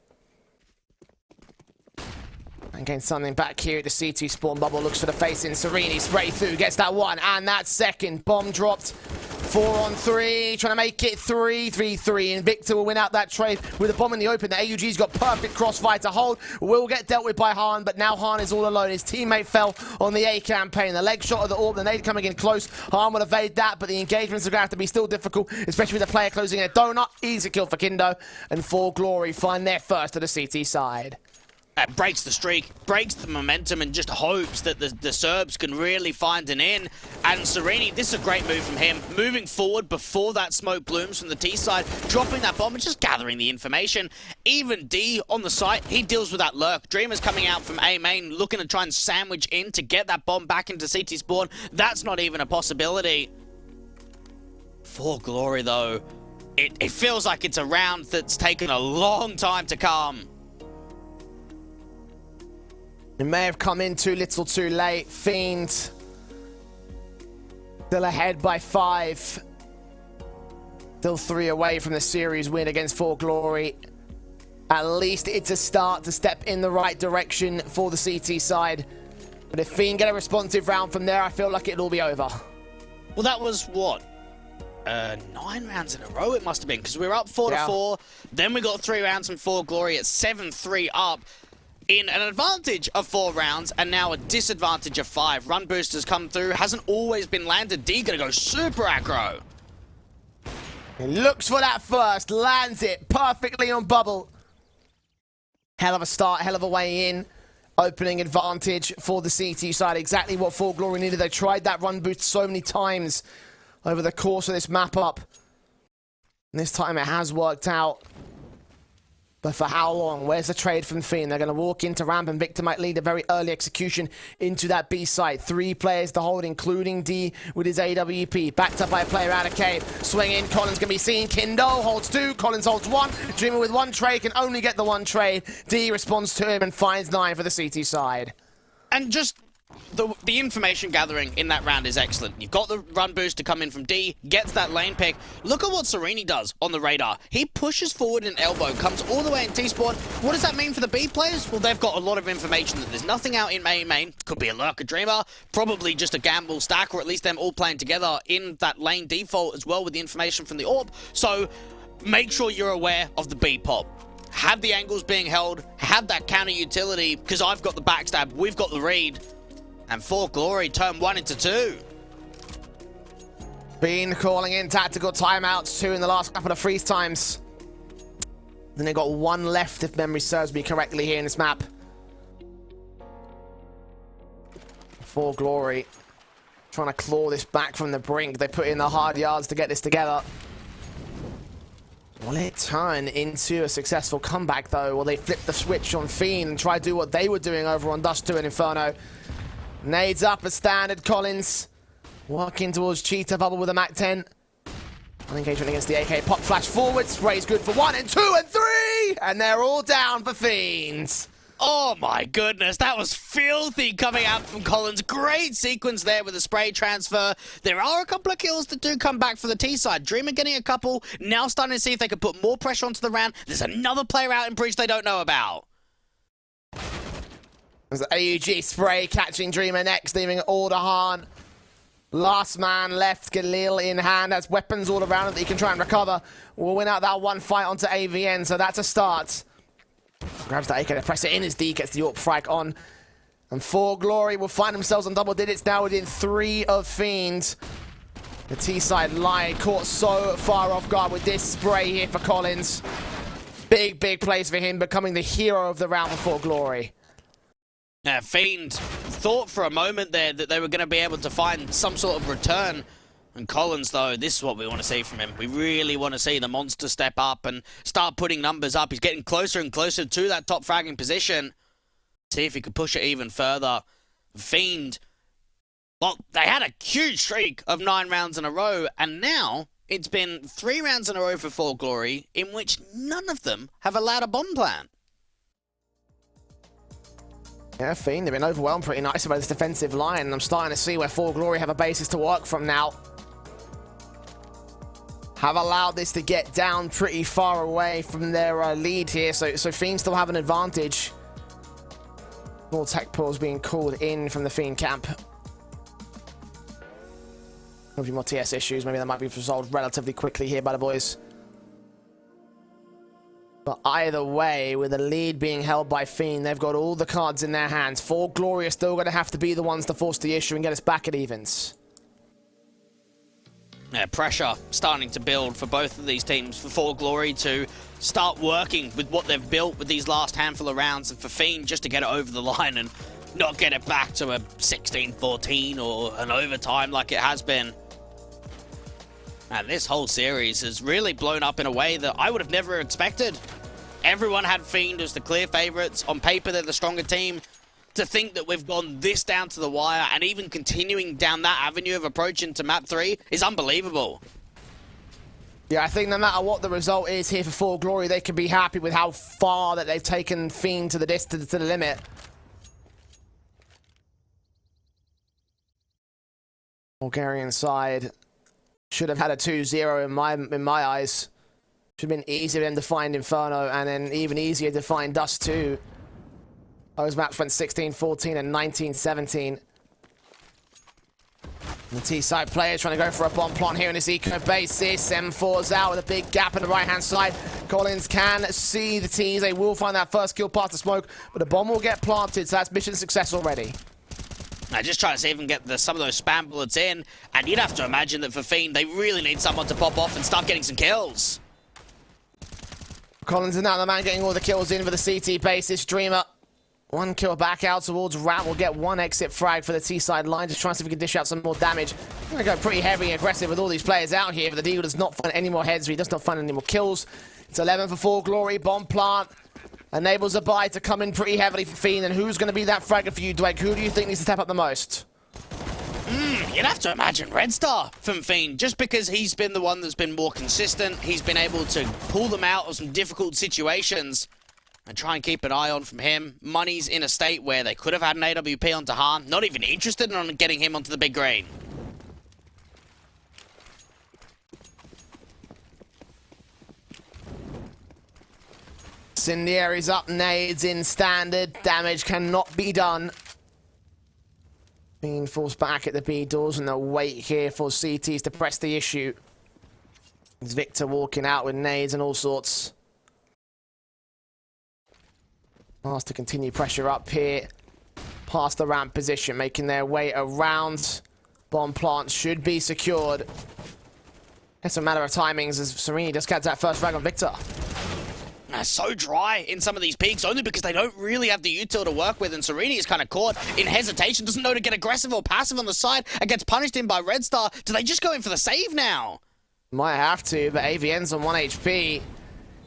And getting something back here at the C2 spawn. Bubble looks for the face in. Serini spray through, gets that one and that second. Bomb dropped. 4-on-3, trying to make it 3-3-3, and Victor will win out that trade with a bomb in the open. The AUG's got perfect crossfire to hold. Will get dealt with by Han, but now Han is all alone. His teammate fell on the A campaign. The leg shot of the AWP, the nade coming in close. Han will evade that, but the engagements are going to have to be still difficult, especially with the player closing in a donut. Easy kill for Kindo, and 4Glory find their first to the CT side. Breaks the streak, breaks the momentum, and just hopes that the Serbs can really find an in. And Serini, this is a great move from him. Moving forward before that smoke blooms from the T side, dropping that bomb and just gathering the information. Even D on the site, he deals with that lurk. Dreamer's coming out from A main, looking to try and sandwich in to get that bomb back into CT spawn. That's not even a possibility. 4Glory, though, it feels like it's a round that's taken a long time to come. It may have come in too little too late. Fiend still ahead by 5. Still 3 away from the series win against 4Glory. At least it's a start to step in the right direction for the CT side. But if Fiend get a responsive round from there, I feel like it'll all be over. Well, that was what? 9 rounds in a row it must have been, because we were up 4-4. Then we got 3 rounds from 4Glory at 7-3 up. In an advantage of 4 rounds, and now a disadvantage of 5. Run boosters come through, hasn't always been landed. D gonna go super aggro. He looks for that first, lands it perfectly on Bubble. Hell of a start, hell of a way in. Opening advantage for the CT side, exactly what 4Glory needed. They tried that run boost so many times over the course of this map up. And this time it has worked out. But for how long? Where's the trade from Fiend? They're going to walk into ramp, and Victor might lead a very early execution into that B site. 3 players to hold, including D with his AWP. Backed up by a player out of cave. Swing in, Collins going to be seen. Kindo holds 2, Collins holds 1. Dreamer with 1 trade can only get the 1 trade. D responds to him and finds 9 for the CT side. And just the information gathering in that round is excellent. You've got the run boost to come in from D, gets that lane pick. Look at what Serini does on the radar. He pushes forward an elbow, comes all the way in T-spawn. What does that mean for the B players? Well, they've got a lot of information that there's nothing out in main. Could be a lurker dreamer, probably just a gamble stack, or at least them all playing together in that lane default as well with the information from the AWP. So make sure you're aware of the B pop. Have the angles being held, have that counter utility, because I've got the backstab, we've got the read, and 4Glory turn 1 into 2. Fiend calling in tactical timeouts, 2 in the last couple of freeze times. Then they got 1 left, if memory serves me correctly, here in this map. 4Glory trying to claw this back from the brink. They put in the hard yards to get this together. Will it turn into a successful comeback, though? Will they flip the switch on Fiend and try to do what they were doing over on Dust 2 and Inferno? Nades up as standard. Collins working towards Cheetah Bubble with a MAC-10. One engagement against the AK. Pop flash forward. Spray's good for 1 and 2 and 3! And they're all down for Fiends. Oh my goodness, that was filthy coming out from Collins. Great sequence there with the spray transfer. There are a couple of kills that do come back for the T side. Dreamer getting a couple, now starting to see if they can put more pressure onto the round. There's another player out in Breach they don't know about. There's the AUG spray catching Dreamer next, leaving Alderhan. Last man left, Galil in hand, has weapons all around him that he can try and recover. We'll win out that one fight onto AVN, so that's a start. Grabs the AK to press it in as D gets the AWP frag on. And 4Glory will find themselves on double digits now within 3 of Fiend. The T-side lie caught so far off guard with this spray here for Collins. Big plays for him, becoming the hero of the round for 4Glory. Yeah, Fiend thought for a moment there that they were going to be able to find some sort of return. And Collins, though, this is what we want to see from him. We really want to see the monster step up and start putting numbers up. He's getting closer and closer to that top fragging position. See if he could push it even further. Fiend, well, they had a huge streak of 9 rounds in a row, and now it's been 3 rounds in a row for 4Glory, in which none of them have allowed a bomb plan. Yeah, Fiend, they've been overwhelmed pretty nicely by this defensive line, and I'm starting to see where 4Glory have a basis to work from now. Have allowed this to get down pretty far away from their lead here, so Fiend still have an advantage. More tech pulls being called in from the Fiend camp. A few more TS issues, maybe that might be resolved relatively quickly here by the boys. But either way, with the lead being held by Fiend, they've got all the cards in their hands. 4Glory are still going to have to be the ones to force the issue and get us back at evens. Yeah, pressure starting to build for both of these teams. For 4Glory to start working with what they've built with these last handful of rounds, and for Fiend just to get it over the line and not get it back to a 16-14 or an overtime like it has been. And this whole series has really blown up in a way that I would have never expected. Everyone had Fiend as the clear favorites. On paper, they're the stronger team. To think that we've gone this down to the wire and even continuing down that avenue of approach into map 3 is unbelievable. Yeah, I think no matter what the result is here for 4Glory, they can be happy with how far that they've taken Fiend to the distance, to the limit. Bulgarian side should have had a 2-0 in my eyes. Should have been easier for them to find Inferno, and then even easier to find Dust 2. Those maps went 16-14 and 19-17. The T-side players trying to go for a bomb plant here in this eco basis. M4's out with a big gap in the right-hand side. Collins can see the T's. They will find that first kill past the smoke, but the bomb will get planted, so that's mission success already. Now, just trying to see if we can get some of those spam bullets in, and you'd have to imagine that for Fiend, they really need someone to pop off and start getting some kills. Collins is now the man getting all the kills in for the CT basis. Dreamer, 1 kill back out towards Rat. Will get 1 exit frag for the T-side line. Just trying to see if we can dish out some more damage. I'm going to go pretty heavy and aggressive with all these players out here, but the Deagle does not find any more heads, so he does not find any more kills. It's 11 for 4Glory. Bomb plant enables a buy to come in pretty heavily for Fiend. And who's going to be that fragger for you, Dwayne? Who do you think needs to step up the most? You'd have to imagine Red Star from Fiend, just because he's been the one that's been more consistent. He's been able to pull them out of some difficult situations. and try and keep an eye on from him. Money's in a state where they could have had an AWP onto Han. Not even interested in getting him onto the big green. Incendiary's up, nades in standard. Damage cannot be done. Fiend falls back at the B doors and they'll wait here for CTs to press the issue. It's Victor walking out with nades and all sorts. Asked to continue pressure up here. Past the ramp position, making their way around. Bomb plant should be secured. It's a matter of timings as Serini just gets that first frag on Victor. So dry in some of these peaks, only because they don't really have the util to work with, and Serini is kind of caught in hesitation, doesn't know to get aggressive or passive on the side, and gets punished in by Red Star. Do they just go in for the save now? Might have to, but AVN's on 1 HP.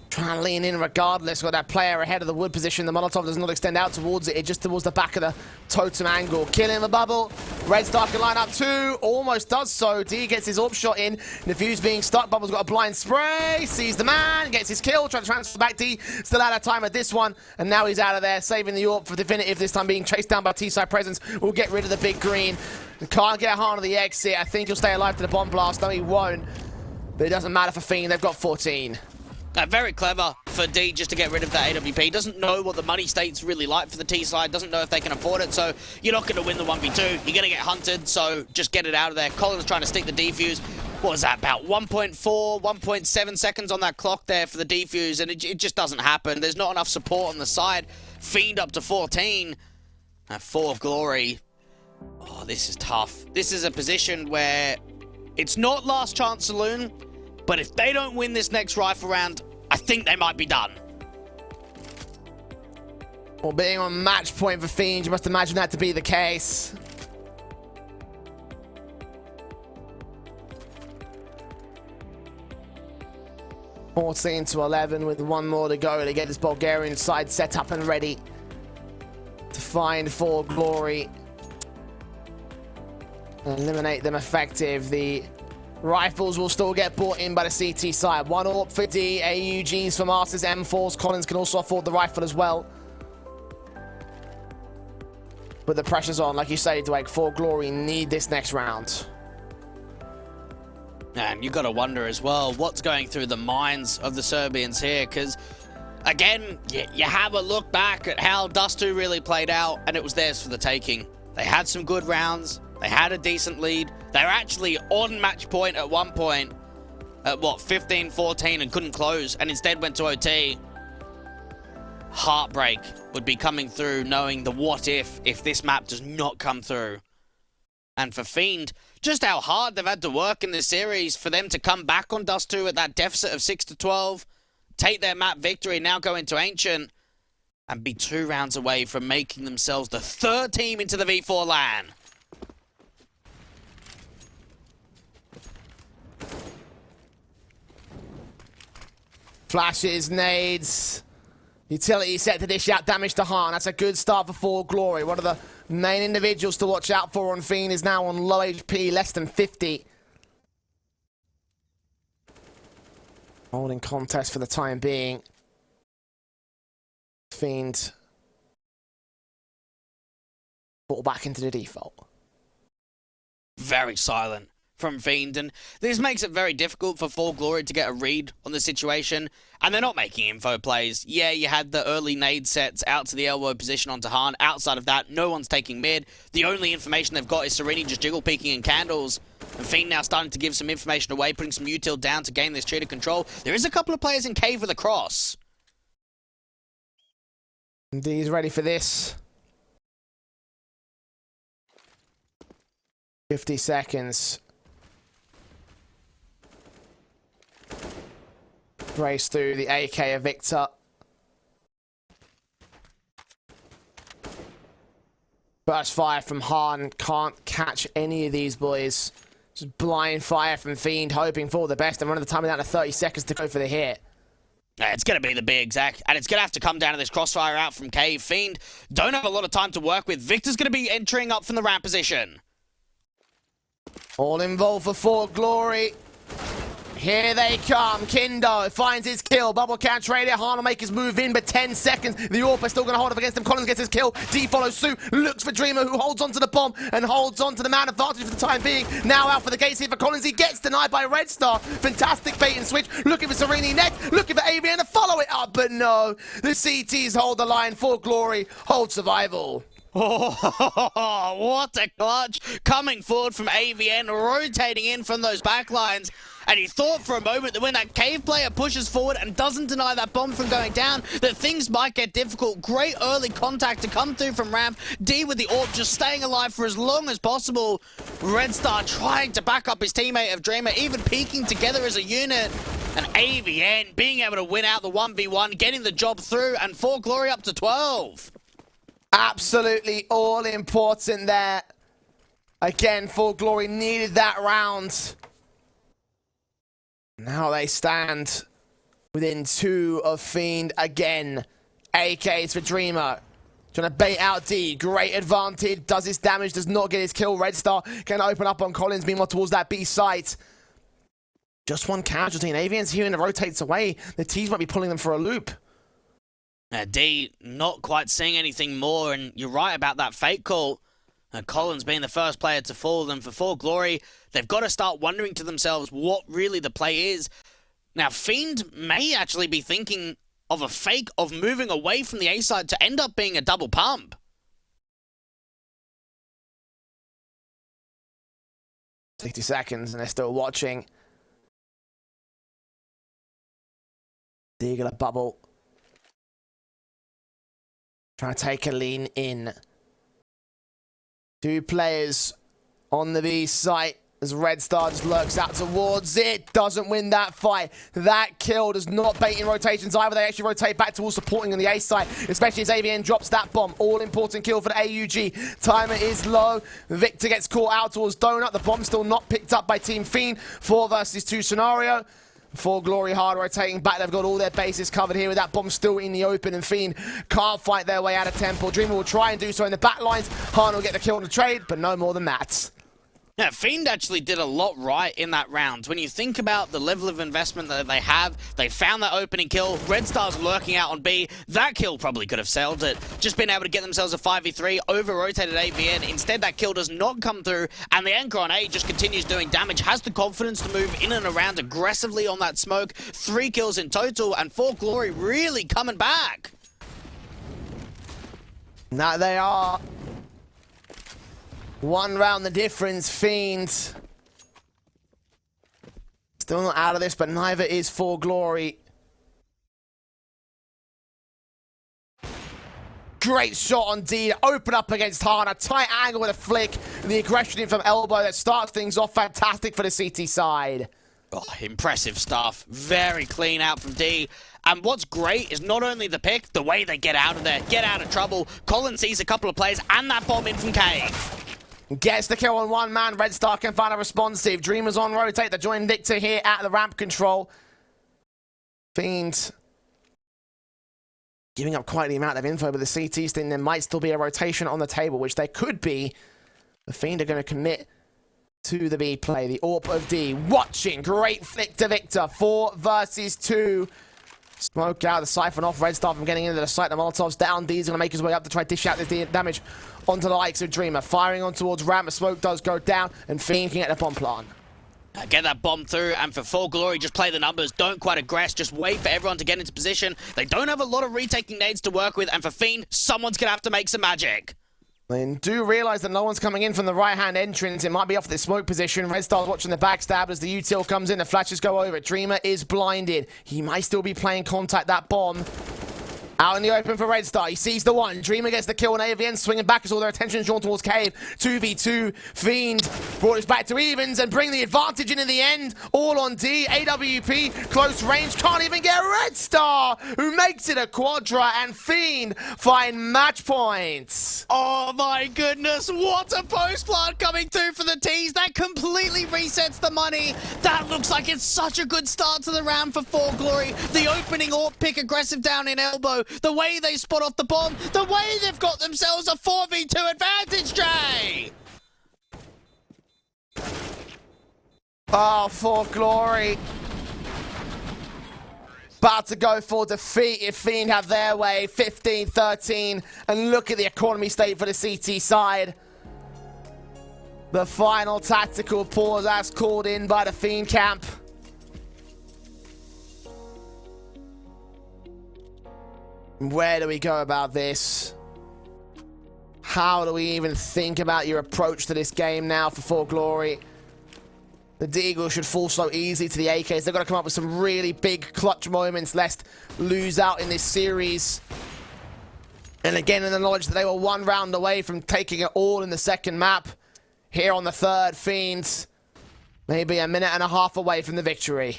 Trying to lean in regardless with that player ahead of the wood position. The Molotov does not extend out towards it, just towards the back of the totem angle. Killing the bubble. Red Star can line up two. Almost does so. D gets his AWP shot in. Defuse being stuck. Bubble's got a blind spray. Sees the man. Gets his kill. Trying to transfer back. D still out of time at this one. And now he's out of there. Saving the AWP for definitive. This time being chased down by T-side presence. We'll get rid of the big green. Can't get Han on the exit. I think he'll stay alive to the bomb blast. No, he won't. But it doesn't matter for Fiend. They've got 14. Very clever for D just to get rid of that AWP. Doesn't know what the money state's really like for the T side. Doesn't know if they can afford it. So you're not going to win the 1v2. You're going to get hunted. So just get it out of there. Colin's trying to stick the defuse. What was that? About 1.4, 1.7 seconds on that clock there for the defuse. And it just doesn't happen. There's not enough support on the side. Fiend up to 14. And 4Glory. Oh, this is tough. This is a position where it's not last chance saloon. But if they don't win this next rifle round, I think they might be done. Well, being on match point for Fiend, you must imagine that to be the case. (14 to 11) with one more to go to get this Bulgarian side set up and ready to find 4Glory. Eliminate them effective. The rifles will still get bought in by the CT side. One AWP for D, AUGs for Masters, M4s. Collins can also afford the rifle as well. But the pressure's on, like you say, Dwayne. 4Glory need this next round. And you got to wonder as well, what's going through the minds of the Serbians here? Because, again, you have a look back at how Dust 2 really played out, and it was theirs for the taking. They had some good rounds. They had a decent lead. They were actually on match point at one point at, what, 15-14 and couldn't close, and instead went to OT. Heartbreak would be coming through knowing the what if this map does not come through. And for Fiend, just how hard they've had to work in this series for them to come back on Dust 2 at that deficit of 6-12, take their map victory, now go into Ancient, and be 2 rounds away from making themselves the 3rd team into the V4 LAN. Flashes, nades. Utility set to dish out damage to Han. That's a good start for 4Glory. One of the main individuals to watch out for on Fiend is now on low HP, less than 50. Holding contest for the time being. Fiend fall back into the default. Very silent from Fiend, and this makes it very difficult for 4Glory to get a read on the situation, and they're not making info plays. Yeah, you had the early nade sets out to the elbow position onto Han. Outside of that, no one's taking mid. The only information they've got is Serini just jiggle peeking in candles, and Fiend now starting to give some information away, putting some util down to gain this cheater control. There is a couple of players in cave with a cross. D's ready for this. 50 seconds. Race through the AK of Victor. Burst fire from Han. Can't catch any of these boys. Just blind fire from Fiend, hoping for the best and running the time down to 30 seconds to go for the hit. It's going to be the big Zach, and it's going to have to come down to this crossfire out from Cave. Fiend don't have a lot of time to work with. Victor's going to be entering up from the ramp position. All involved for 4Glory. Here they come. Kindo finds his kill. Bubble can't trade it. Hana make his move in, but 10 seconds. The AWP is still going to hold up against him. Collins gets his kill. D follows suit. Looks for Dreamer, who holds onto the bomb and holds onto the man advantage for the time being. Now out for the gates here for Collins. He gets denied by Red Star. Fantastic bait and switch. Looking for Serenity next. Looking for AVN to follow it up, but no. The CTs hold the line. 4Glory hold survival. Oh, what a clutch coming forward from AVN, rotating in from those backlines. And he thought for a moment that when that cave player pushes forward and doesn't deny that bomb from going down, that things might get difficult. Great early contact to come through from ramp. D with the AWP just staying alive for as long as possible. Red Star trying to back up his teammate of Dreamer, even peaking together as a unit. And AVN being able to win out the 1v1, getting the job through, and 4Glory up to 12. Absolutely all important there. Again, 4Glory needed that round. Now they stand within 2 of Fiend again. AKs for Dreamer. Trying to bait out D. Great advantage. Does his damage. Does not get his kill. Red Star can open up on Collins. Meanwhile, towards that B site. Just one casualty. And AVN's here and rotates away. The T's might be pulling them for a loop. D not quite seeing anything more, and you're right about that fake call. Collins being the first player to fall them for 4Glory, they've got to start wondering to themselves what really the play is. Now, Fiend may actually be thinking of a fake of moving away from the A side to end up being a double pump. $60 and they're still watching. They're gonna bubble. Trying to take a lean in. 2 players on the B site as Red Star just lurks out towards it. Doesn't win that fight. That kill does not bait in rotations either. They actually rotate back towards supporting on the A site, especially as AVN drops that bomb. All important kill for the AUG. Timer is low. Victor gets caught out towards Donut. The bomb still not picked up by Team Fiend. 4 versus 2 scenario. 4Glory hard rotating back. They've got all their bases covered here with that bomb still in the open, and Fiend can't fight their way out of Temple. Dreamer will try and do so in the back lines. Han will get the kill on the trade, but no more than that. Yeah, Fiend actually did a lot right in that round. When you think about the level of investment that they have, they found that opening kill. Red Star's lurking out on B. That kill probably could have sailed it. Just been able to get themselves a 5v3, over-rotated AVN. Instead, that kill does not come through, and the anchor on A just continues doing damage. Has the confidence to move in and around aggressively on that smoke. 3 kills in total, and 4Glory really coming back. Now they are. 1 round the difference. Fiend still not out of this, but neither is 4Glory. Great shot on D to open up against Hana. Tight angle with a flick. The aggression in from elbow that starts things off. Fantastic for the CT side. Oh, impressive stuff. Very clean out from D. And what's great is not only the pick, the way they get out of there, get out of trouble. Collins sees a couple of players and that bomb in from Cave. Gets the kill on 1 man. Red Star can find a responsive. Dreamers on rotate. They join Victor here at the ramp control. Fiend giving up quite the amount of info, but the CTs think there might still be a rotation on the table, which there could be. The Fiend are going to commit to the B play. The AWP of D watching. Great flick to Victor. 4 versus 2. Smoke out the siphon off Red Star from getting into the site. The Molotov's down. D's going to make his way up to try to dish out this damage onto the likes of Dreamer. Firing on towards ramp. The smoke does go down, and Fiend can get the bomb plant. Get that bomb through, and for 4Glory, just play the numbers. Don't quite aggress. Just wait for everyone to get into position. They don't have a lot of retaking nades to work with, and for Fiend, someone's going to have to make some magic. Then do realize that no one's coming in from the right-hand entrance. It might be off the smoke position. Red Star's watching the backstab as the util comes in. The flashes go over. Dreamer is blinded. He might still be playing contact that bomb. Out in the open for Red Star. He sees the one. Dreamer gets the kill on AVN, swinging back as all their attention is drawn towards Cave. 2v2. Fiend brought us back to evens and bring the advantage in the end. All on D. AWP, close range, can't even get Red Star, who makes it a quadra, and Fiend find match points. Oh my goodness, what a post plant coming through for the T's. That completely resets the money. That looks like it's such a good start to the round for 4Glory. The opening AWP pick aggressive down in elbow. The way they spot off the bomb, the way they've got themselves a 4v2 advantage, Jay! Oh, 4Glory about to go for defeat if Fiend have their way. 15-13, and look at the economy state for the CT side. The final tactical pause as called in by the Fiend camp. Where do we go about this? How do we even think about your approach to this game now for 4Glory? The Deagle should fall so easily to the AKs. They've got to come up with some really big clutch moments lest lose out in this series. And again, in the knowledge that they were one round away from taking it all in the second map. Here on the third, Fiend, maybe a minute and a half away from the victory.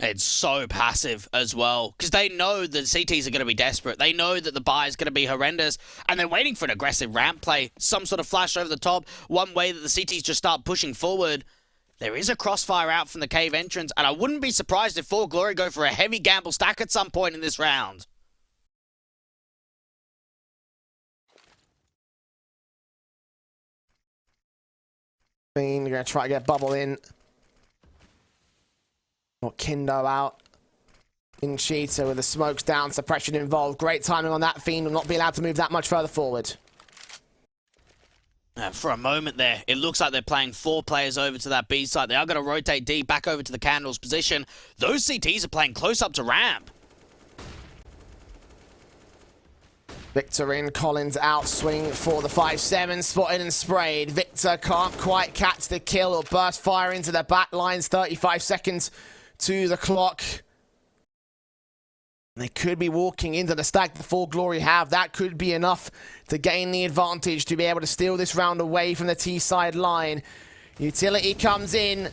It's so passive as well, because they know the CTs are going to be desperate. They know that the buy is going to be horrendous, and they're waiting for an aggressive ramp play, some sort of flash over the top, one way that the CTs just start pushing forward. There is a crossfire out from the cave entrance, and I wouldn't be surprised if 4Glory go for a heavy gamble stack at some point in this round. Fiend are going to try to get Bubble in. Got Kindo out. In Cheetah with the smokes down, suppression involved. Great timing on that. Fiend will not be allowed to move that much further forward. For a moment there, it looks like they're playing 4 players over to that B side. They are going to rotate D back over to the Candles position. Those CTs are playing close up to ramp. Victor in, Collins out, swing for the 5-7, spotted and sprayed. Victor can't quite catch the kill or burst fire into the back lines. 35 seconds to the clock. They could be walking into the stack the 4Glory have. That could be enough to gain the advantage to be able to steal this round away from the T-side line. Utility comes in.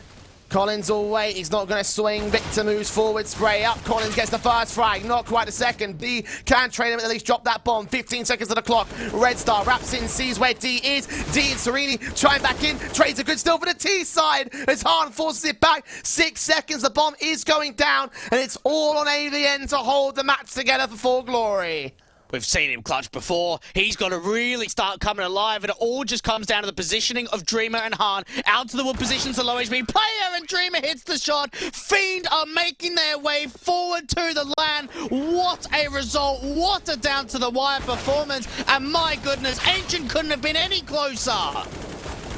Collins all wait. He's not going to swing. Victor moves forward. Spray up. Collins gets the first frag. Not quite a second. B can trade him, at least drop that bomb. 15 seconds to the clock. Red Star wraps in, sees where D is. D and Serini trying back in. Trades a good steal for the T side as Hahn forces it back. 6 seconds. The bomb is going down. And it's all on AVN to hold the match together for 4Glory. We've seen him clutch before. He's got to really start coming alive, and it all just comes down to the positioning of Dreamer and Hahn. Out to the wood positions, the low HP player, and Dreamer hits the shot. Fiend are making their way forward to the LAN. What a result. What a down-to-the-wire performance. And my goodness, Ancient couldn't have been any closer.